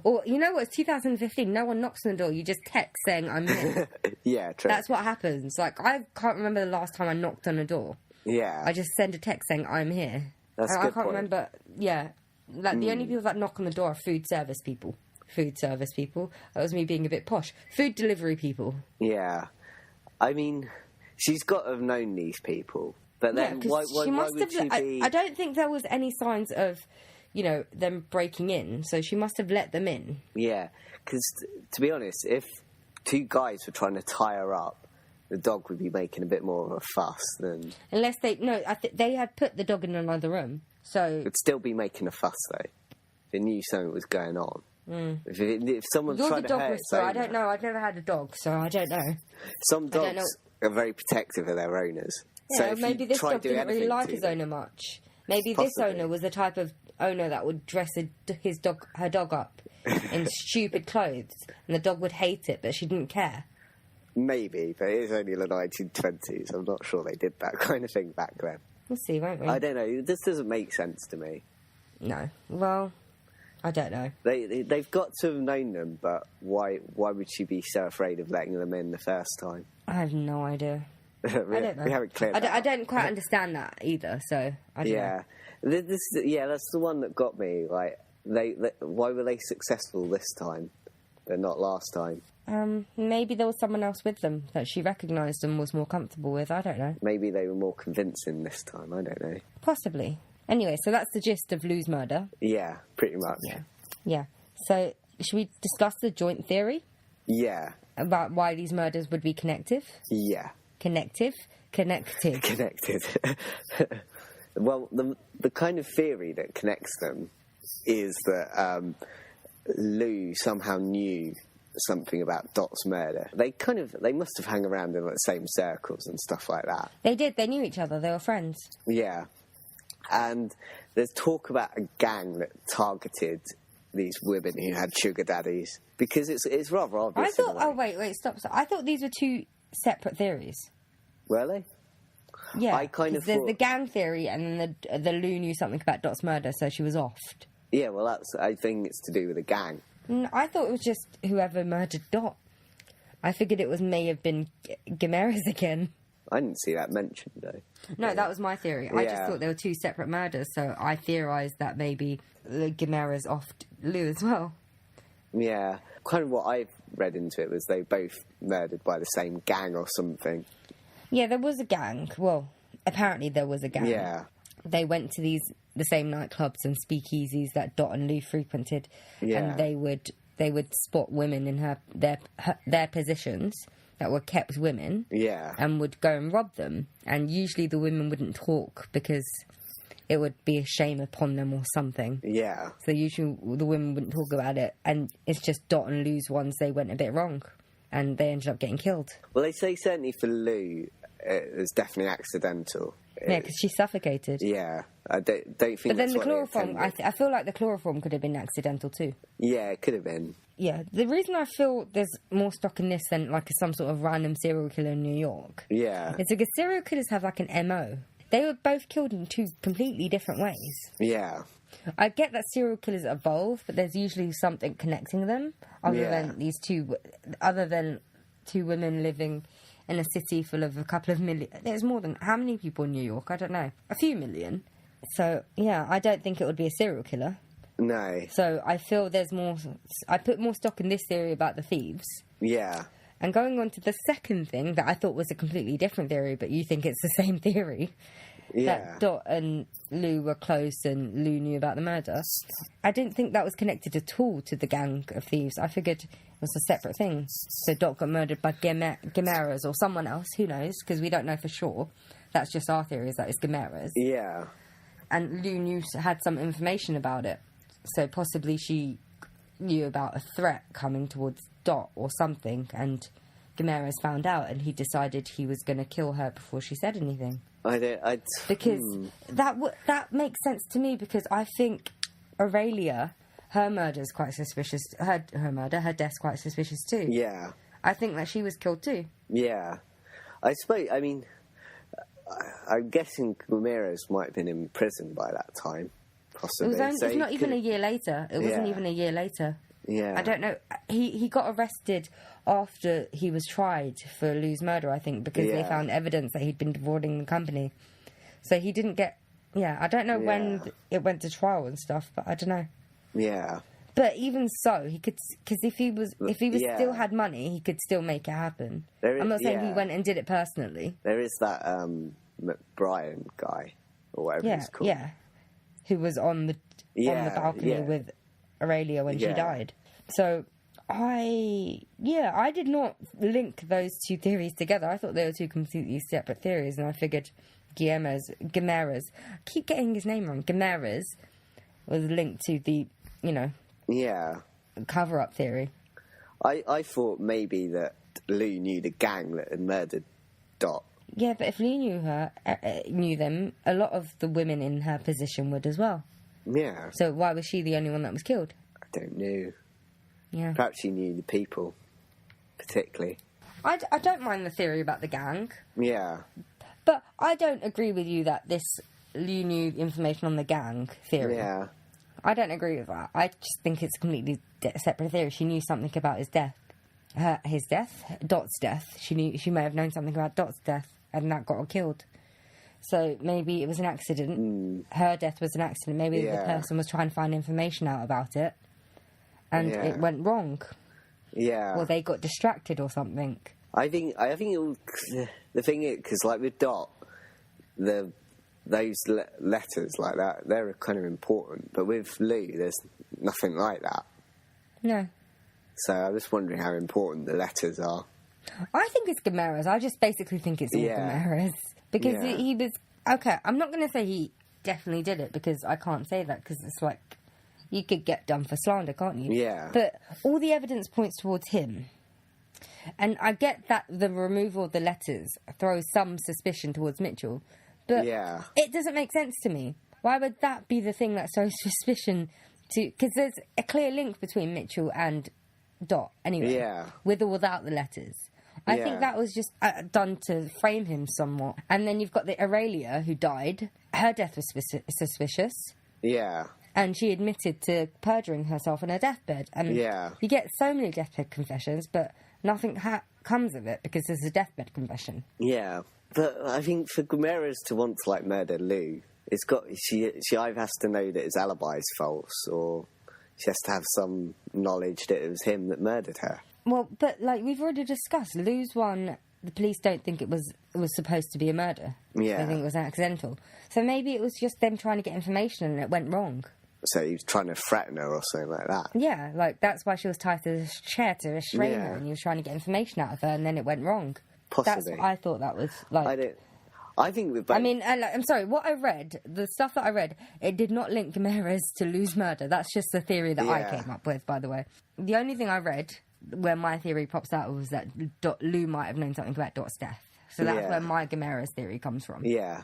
Or, you know what, it's 2015, no one knocks on the door, you just text saying, I'm here.
Yeah, true.
That's what happens. Like, I can't remember the last time I knocked on a door.
Yeah.
I just send a text saying, I'm here.
That's a good
I can't
point.
remember, like, the only people that knock on the door are food service people. That was me being a bit posh. Food delivery people.
Yeah. I mean, she's got to have known these people. But then, why would she be...
I don't think there was any signs of, them breaking in, so she must have let them in.
Yeah, because, to be honest, if two guys were trying to tie her up, the dog would be making a bit more of a fuss than...
Unless they had put the dog in another room, so...
It'd still be making a fuss, though. If they knew something was going on. If someone's trying to hurt its owner...
I don't know, I've never had a dog, so I don't know.
Some dogs are very protective of their owners.
Yeah,
so
maybe this dog didn't really like his owner much. Maybe this owner was the type of owner that would dress her dog up in stupid clothes, and the dog would hate it, but she didn't care.
Maybe, but it is only the 1920s. I'm not sure they did that kind of thing back then.
We'll see, won't we?
I don't know. This doesn't make sense to me.
No. Well, I don't know.
They've got to have known them, but why would she be so afraid of letting them in the first time?
I have no idea.
I don't know. We haven't cleared that
I don't quite understand that either, so I don't know.
That's the one that got me. Like, why were they successful this time, but not last time?
Maybe there was someone else with them that she recognised and was more comfortable with. I don't know.
Maybe they were more convincing this time. I don't know.
Possibly. Anyway, so that's the gist of Lou's murder.
Yeah, pretty much.
Yeah. So, should we discuss the joint theory?
Yeah.
About why these murders would be connective?
Yeah.
Connected.
Well, the kind of theory that connects them is that Lou somehow knew something about Dot's murder. They must have hung around in the same circles and stuff like that.
They did. They knew each other. They were friends.
Yeah. And there's talk about a gang that targeted these women who had sugar daddies, because it's rather obvious.
I thought... Oh, wait, stop. I thought these were two separate theories.
Were they?
Yeah,
I kind of
there's the gang theory, and then the Lou knew something about Dot's murder, so she was offed.
Yeah, well, I think it's to do with the gang.
I thought it was just whoever murdered Dot. I figured it may have been Gimeras again.
I didn't see that mentioned, though.
No, that was my theory. I just thought there were two separate murders, so I theorised that maybe Guimara's offed Lou as well.
Yeah. Kind of what I read into it was they both murdered by the same gang or something.
Yeah, there was a gang. Well, apparently there was a gang.
Yeah.
They went to the same nightclubs and speakeasies that Dot and Lou frequented, and they would spot women in their positions that were kept women, and would go and rob them. And usually the women wouldn't talk because it would be a shame upon them or something.
Yeah.
So usually the women wouldn't talk about it, and it's just Dot and Lou's ones they went a bit wrong, and they ended up getting killed.
Well, they say certainly for Lou, it was definitely accidental.
Yeah, because she suffocated.
Yeah, I don't think.
But then
that's
the chloroform, I feel like the chloroform could have been accidental too.
Yeah, it could have been.
Yeah, the reason I feel there's more stock in this than like some sort of random serial killer in New York.
Yeah.
It's because serial killers have like an MO. They were both killed in two completely different ways.
Yeah.
I get that serial killers evolve, but there's usually something connecting them other than two women living in a city full of a couple of million. There's more than... How many people in New York? I don't know. A few million. So, yeah, I don't think it would be a serial killer.
No.
So I feel there's more... I put more stock in this theory about the thieves.
Yeah.
And going on to the second thing that I thought was a completely different theory, but you think it's the same theory...
Yeah.
That Dot and Lou were close and Lou knew about the murder. I didn't think that was connected at all to the gang of thieves. I figured it was a separate thing. So Dot got murdered by Guimara's or someone else. Who knows? Because we don't know for sure. That's just our theory, is that it's Guimara's.
Yeah.
And Lou had some information about it. So possibly she knew about a threat coming towards Dot or something. And Guimara's found out and he decided he was going to kill her before she said anything. Because that makes sense to me, because I think Aurelia, her murder is quite suspicious. Her death's quite suspicious too.
Yeah.
I think that she was killed too.
Yeah. I suppose, I mean, I'm guessing Ramirez might have been in prison by that time, possibly.
It's not even a year later. It wasn't even a year later.
Yeah.
I don't know. He got arrested after he was tried for Lou's murder, I think, because they found evidence that he'd been defrauding the company. So he didn't get... Yeah, I don't know when it went to trial and stuff, but I don't know.
Yeah.
But even so, he could... Because if he still had money, he could still make it happen. I'm not saying he went and did it personally.
There is that McBrien guy, or whatever he's called.
Yeah, who was on the balcony with Aurelia when she died. So I did not link those two theories together. I thought they were two completely separate theories, and I figured Guimara's, I keep getting his name wrong, Guimara's was linked to the, cover-up theory.
I thought maybe that Lou knew the gang that had murdered Dot.
Yeah, but if Lou knew them, a lot of the women in her position would as well.
Yeah.
So why was she the only one that was killed?
I don't know.
Yeah.
Perhaps she knew the people, particularly.
I don't mind the theory about the gang.
Yeah.
But I don't agree with you that Lou knew information on the gang theory.
Yeah.
I don't agree with that. I just think it's a completely separate theory. She knew something about his death. Dot's death. She may have known something about Dot's death, and that got her killed. So maybe it was an accident. Her death was an accident. Maybe the person was trying to find information out about it, and it went wrong.
Yeah.
Or they got distracted or something.
I think the thing is, because like with Dot, those letters like that, they're kind of important. But with Lou, there's nothing like that.
No.
So I was wondering how important the letters are.
I think it's Guimara's. I just basically think it's all Guimara's. Because he was... Okay, I'm not going to say he definitely did it, because I can't say that, because it's like... You could get done for slander, can't you?
Yeah.
But all the evidence points towards him. And I get that the removal of the letters throws some suspicion towards Mitchell. But it doesn't make sense to me. Why would that be the thing that throws suspicion to... Because there's a clear link between Mitchell and Dot, anyway. Yeah. With or without the letters. I think that was just done to frame him somewhat. And then you've got the Aurelia, who died. Her death was suspicious.
Yeah.
And she admitted to perjuring herself on her deathbed. And you get so many deathbed confessions, but nothing comes of it because there's a deathbed confession.
Yeah. But I think for Gamera's to want to, like, murder Lou, she either has to know that his alibi is false, or she has to have some knowledge that it was him that murdered her.
Well, but, like, we've already discussed, Lou's one, the police don't think it was supposed to be a murder.
Yeah.
They think it was accidental. So maybe it was just them trying to get information and it went wrong.
So he was trying to threaten her or something like that.
Yeah, like, that's why she was tied to this chair to restrain her, and he was trying to get information out of her, and then it went wrong.
Possibly.
That's what I thought that was, like...
I think with both...
I mean, I'm sorry, what I read, the stuff that I read, it did not link Gamera's to Lou's murder. That's just the theory that I came up with, by the way. The only thing I read, where my theory pops out, was that Lou might have known something about Dot's death. So that's where my Gamera's theory comes from.
Yeah.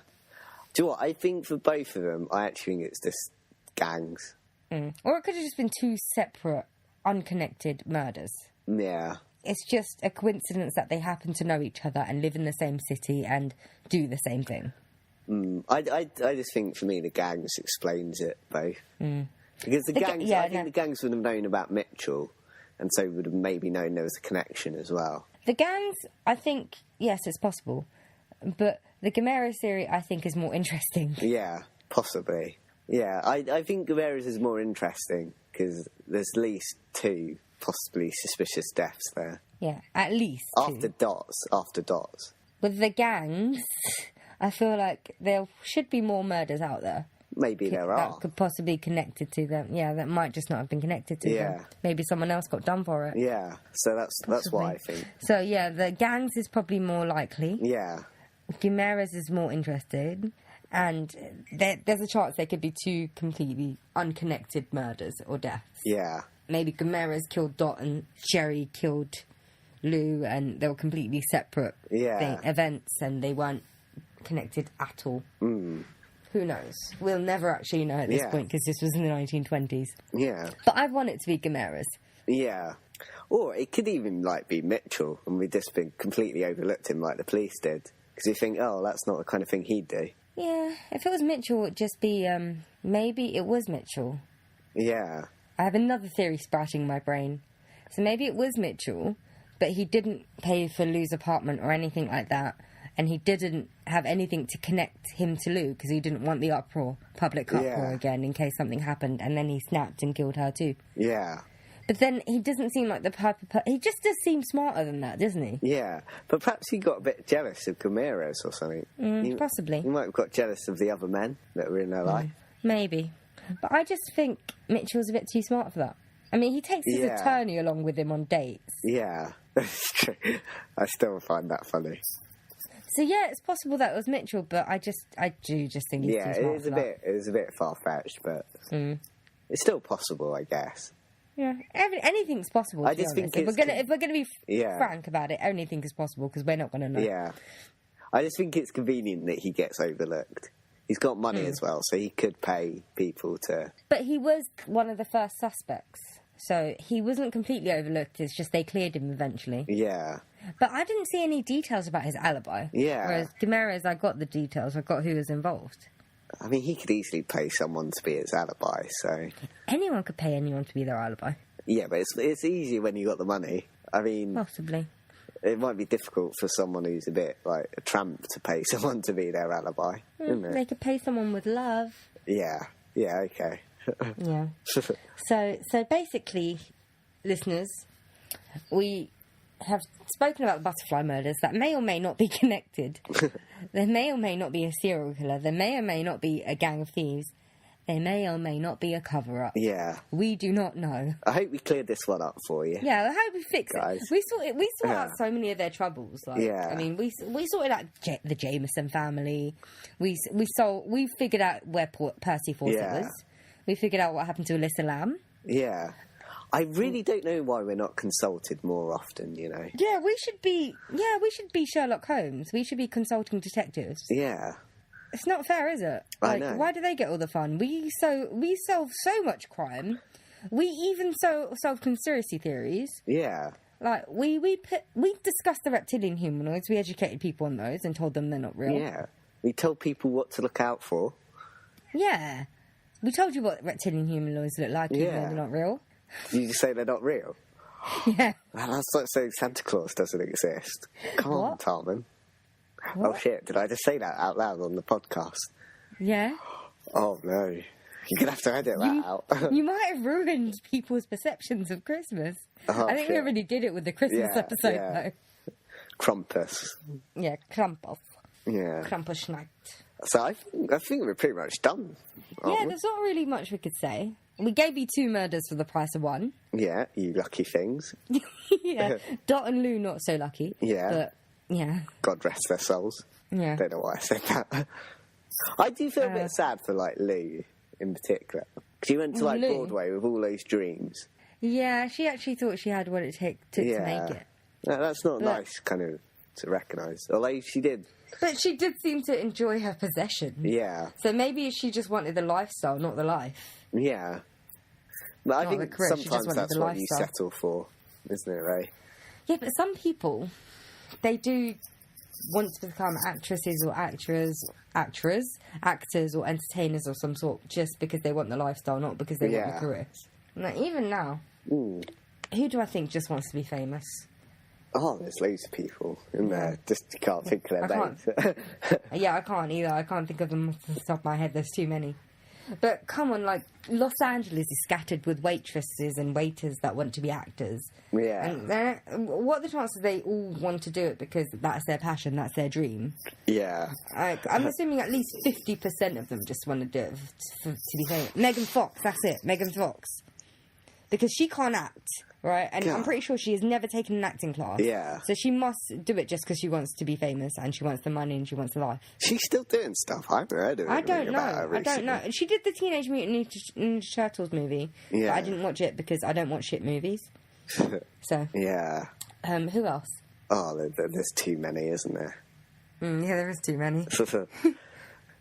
Do you know what? I think for both of them, I actually think it's just gangs.
Or it could have just been two separate, unconnected murders.
Yeah.
It's just a coincidence that they happen to know each other and live in the same city and do the same thing.
I just think, for me, the gangs explains it both. Because the gangs, I think the gangs would have known about Mitchell, and so would have maybe known there was a connection as well.
The gangs, I think, yes, it's possible. But the Gamera theory, I think, is more interesting.
Yeah, possibly. Yeah, I think Gamera's is more interesting, because there's at least two possibly suspicious deaths there.
Yeah, at least
two. After Dots.
With the gangs, I feel like there should be more murders out there.
Maybe there are.
That could possibly be connected to them. Yeah, that might just not have been connected to them. Maybe someone else got done for it.
Yeah, so that's what I think.
So, yeah, the gangs is probably more likely.
Yeah.
Gamera's is more interested. And there's a chance there could be two completely unconnected murders or deaths.
Yeah.
Maybe Gamera's killed Dot and Sherry killed Lou, and they were completely separate events, and they weren't connected at all. Who knows? We'll never actually know at this point, because this was in the 1920s.
Yeah.
But I want it to be Gamera's.
Yeah. Or it could even, like, be Mitchell, and we've just been completely overlooked him like the police did. Because you think, oh, that's not the kind of thing he'd do.
Yeah, if it was Mitchell, it'd just be, maybe it was Mitchell.
Yeah.
I have another theory sprouting in my brain. So maybe it was Mitchell, but he didn't pay for Lou's apartment or anything like that, and he didn't have anything to connect him to Lou, because he didn't want the public uproar again, in case something happened, and then he snapped and killed her too.
Yeah.
But then he doesn't seem like the type of he just does seem smarter than that, doesn't he?
Yeah, but perhaps he got a bit jealous of Gamera's or something.
Possibly.
He might have got jealous of the other men that were in her life.
Maybe. But I just think Mitchell's a bit too smart for that. I mean, he takes his attorney along with him on dates. Yeah,
that's true. I still find that funny.
So yeah, it's possible that it was Mitchell, but I do just think he's too smart for that.
It is a bit far-fetched, but it's still possible, I guess.
Yeah, anything's possible. I just think if we're gonna be frank about it, anything is possible, because we're not going to know.
Yeah, I just think it's convenient that he gets overlooked. He's got money as well, so he could pay people to...
But he was one of the first suspects, so he wasn't completely overlooked. It's just they cleared him eventually.
Yeah.
But I didn't see any details about his alibi.
Yeah.
Whereas Gamera's, I got the details. I got who was involved.
I mean, he could easily pay someone to be his alibi, so...
Anyone could pay anyone to be their alibi.
Yeah, but it's easier when you got the money. I mean...
Possibly.
It might be difficult for someone who's a bit like a tramp to pay someone to be their alibi, isn't it?
They could pay someone with love.
Yeah, okay.
Yeah. So basically, listeners, we have spoken about the butterfly murders that may or may not be connected. There may or may not be a serial killer. There may or may not be a gang of thieves. There may or may not be a cover-up.
Yeah.
We do not know.
I hope we cleared this one up for you.
Yeah, I hope we fixed it. We sort out so many of their troubles. Like, I mean, we sorted out the Jameson family. We figured out where Percy Fawcett was. We figured out what happened to Alyssa Lamb.
Yeah. I really don't know why we're not consulted more often, you know.
Yeah, we should be Sherlock Holmes. We should be consulting detectives.
Yeah.
It's not fair, is it?
Like, I know.
Why do they get all the fun? We solve so much crime. We even solve conspiracy theories.
Yeah.
Like, we discussed the reptilian humanoids. We educated people on those and told them they're not real.
Yeah. We told people what to look out for.
Yeah. We told you what reptilian humanoids look like, even though they're not real.
Did you just say they're not real?
Yeah.
Well, that's like saying Santa Claus doesn't exist. Come on, Tarman.
What?
Oh shit, did I just say that out loud on the podcast?
Yeah.
Oh no. You're going to have to edit that out.
You might have ruined people's perceptions of Christmas.
Oh,
I think we already did it with the Christmas episode, though.
Krampus.
Yeah, Krampus.
Yeah.
Krampusnacht.
So I think we're pretty much done.
Yeah, there's not really much we could say. We gave you 2 murders for the price of 1.
Yeah, you lucky things.
Yeah, Dot and Lou not so lucky.
Yeah.
But, yeah.
God rest their souls.
Yeah.
Don't know why I said that. I do feel a bit sad for, like, Lou in particular. Because she went to, like,
Lou?
Broadway with all those dreams.
Yeah, she actually thought she had what it took to make it.
No, that's not nice, kind of, to recognise. Although she did.
But she did seem to enjoy her possession.
Yeah.
So maybe she just wanted the lifestyle, not the life.
Yeah. But I
Not
think
the career, she just
sometimes
wanted
that's
the
what you
lifestyle.
settle for, isn't it, Ray?
Yeah, but some people, they do want to become actresses or actors or entertainers or some sort just because they want the lifestyle, not because they want the career. Like, even now, who do I think just wants to be famous?
Oh, there's loads of people in there. Just you can't think of their names.
Yeah, I can't either. I can't think of them off the top of my head. There's too many. But come on, like, Los Angeles is scattered with waitresses and waiters that want to be actors.
Yeah.
And what are the chances they all want to do it because that's their passion, that's their dream?
Yeah.
I'm assuming at least 50% of them just want to do it to be famous. Megan Fox, that's it, Megan Fox. Because she can't act, right? And I'm pretty sure she has never taken an acting class.
Yeah.
So she must do it just because she wants to be famous and she wants the money and she wants the life.
She's still doing stuff. I haven't heard of
I don't know.
about her
I don't know. She did the Teenage Mutant Ninja Turtles movie.
Yeah.
But I didn't watch it because I don't watch shit movies. So.
Yeah.
Who else?
Oh, there's too many, isn't there?
Yeah, there is too many.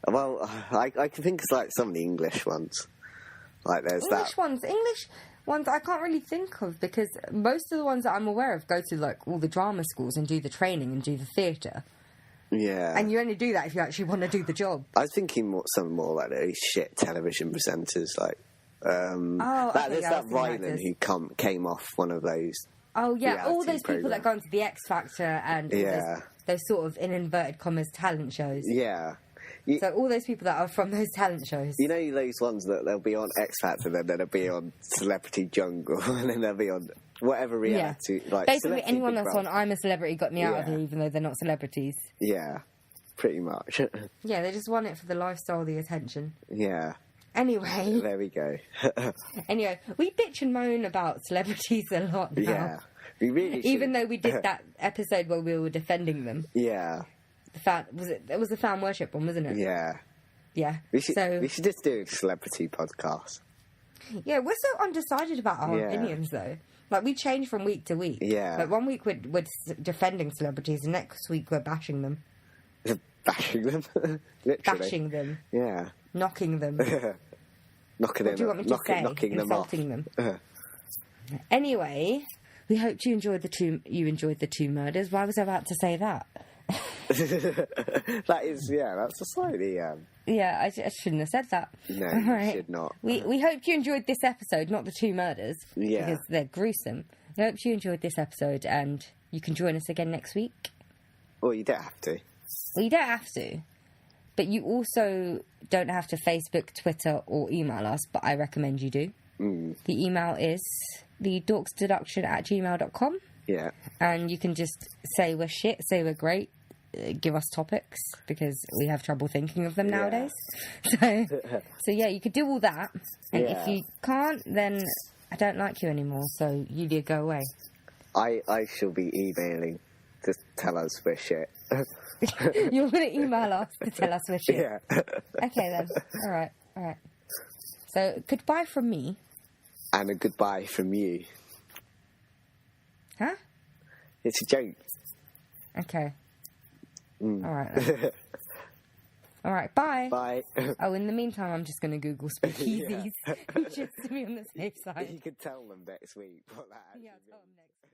Well, I can think of like some of the English ones. Like there's
English ones I can't really think of because most of the ones that I'm aware of go to like all the drama schools and do the training and do the theatre.
Yeah.
And you only do that if you actually want to do the job.
I was thinking some more like those shit television presenters, like there's that Rylan who came off one of those.
Oh yeah, all those
programs.
people that go into the X Factor and those sort of in inverted commas talent shows.
Yeah.
So all those people that are from those talent shows.
You know those ones that they'll be on X Factor, then they'll be on Celebrity Jungle, and then they'll be on whatever reality.
Yeah.
Like
basically anyone that's on I'm a Celebrity got me out of here, even though they're not celebrities.
Yeah, pretty much.
Yeah, they just want it for the lifestyle, the attention.
Yeah.
Anyway.
There we go.
Anyway, we bitch and moan about celebrities a lot now.
Yeah. We really should.
Even though we did that episode where we were defending them.
Yeah.
It was the fan worship one, wasn't it?
Yeah.
Yeah.
We should just do a celebrity podcast.
Yeah, we're so undecided about our opinions, though. Like, we change from week to week.
Yeah.
Like, one week we're defending celebrities, and next week we're bashing them.
Bashing them? Literally.
Bashing them.
Yeah.
Knocking them.
Knocking
what do you want me to say?
Knocking them off.
Insulting them. Anyway, we hope you enjoyed the 2 murders. Why was I about to say that?
That's a slightly
Yeah, I shouldn't have said that.
No,
right.
You should not.
We hope you enjoyed this episode, not the 2 murders.
Yeah.
Because they're gruesome. We hope you enjoyed this episode and you can join us again next week.
Well, you don't have to.
Well, you don't have to. But you also don't have to Facebook, Twitter or email us, but I recommend you do. The email is thedorksdeduction@gmail.com.
Yeah.
And you can just say we're shit, say we're great, give us topics, because we have trouble thinking of them nowadays. So yeah, you could do all that. And if you can't, then I don't like you anymore, so you do go away.
I shall be emailing to tell us we're shit.
You're going to email us to tell us we're shit?
Yeah.
Okay then. All right. So, goodbye from me.
And a goodbye from you.
Huh?
It's a joke.
Okay. All right. All right, bye.
Bye.
Oh, in the meantime, I'm just going to Google speakeasies just to be on the safe side.
You could tell them next week what that actually means.
Tell them next week.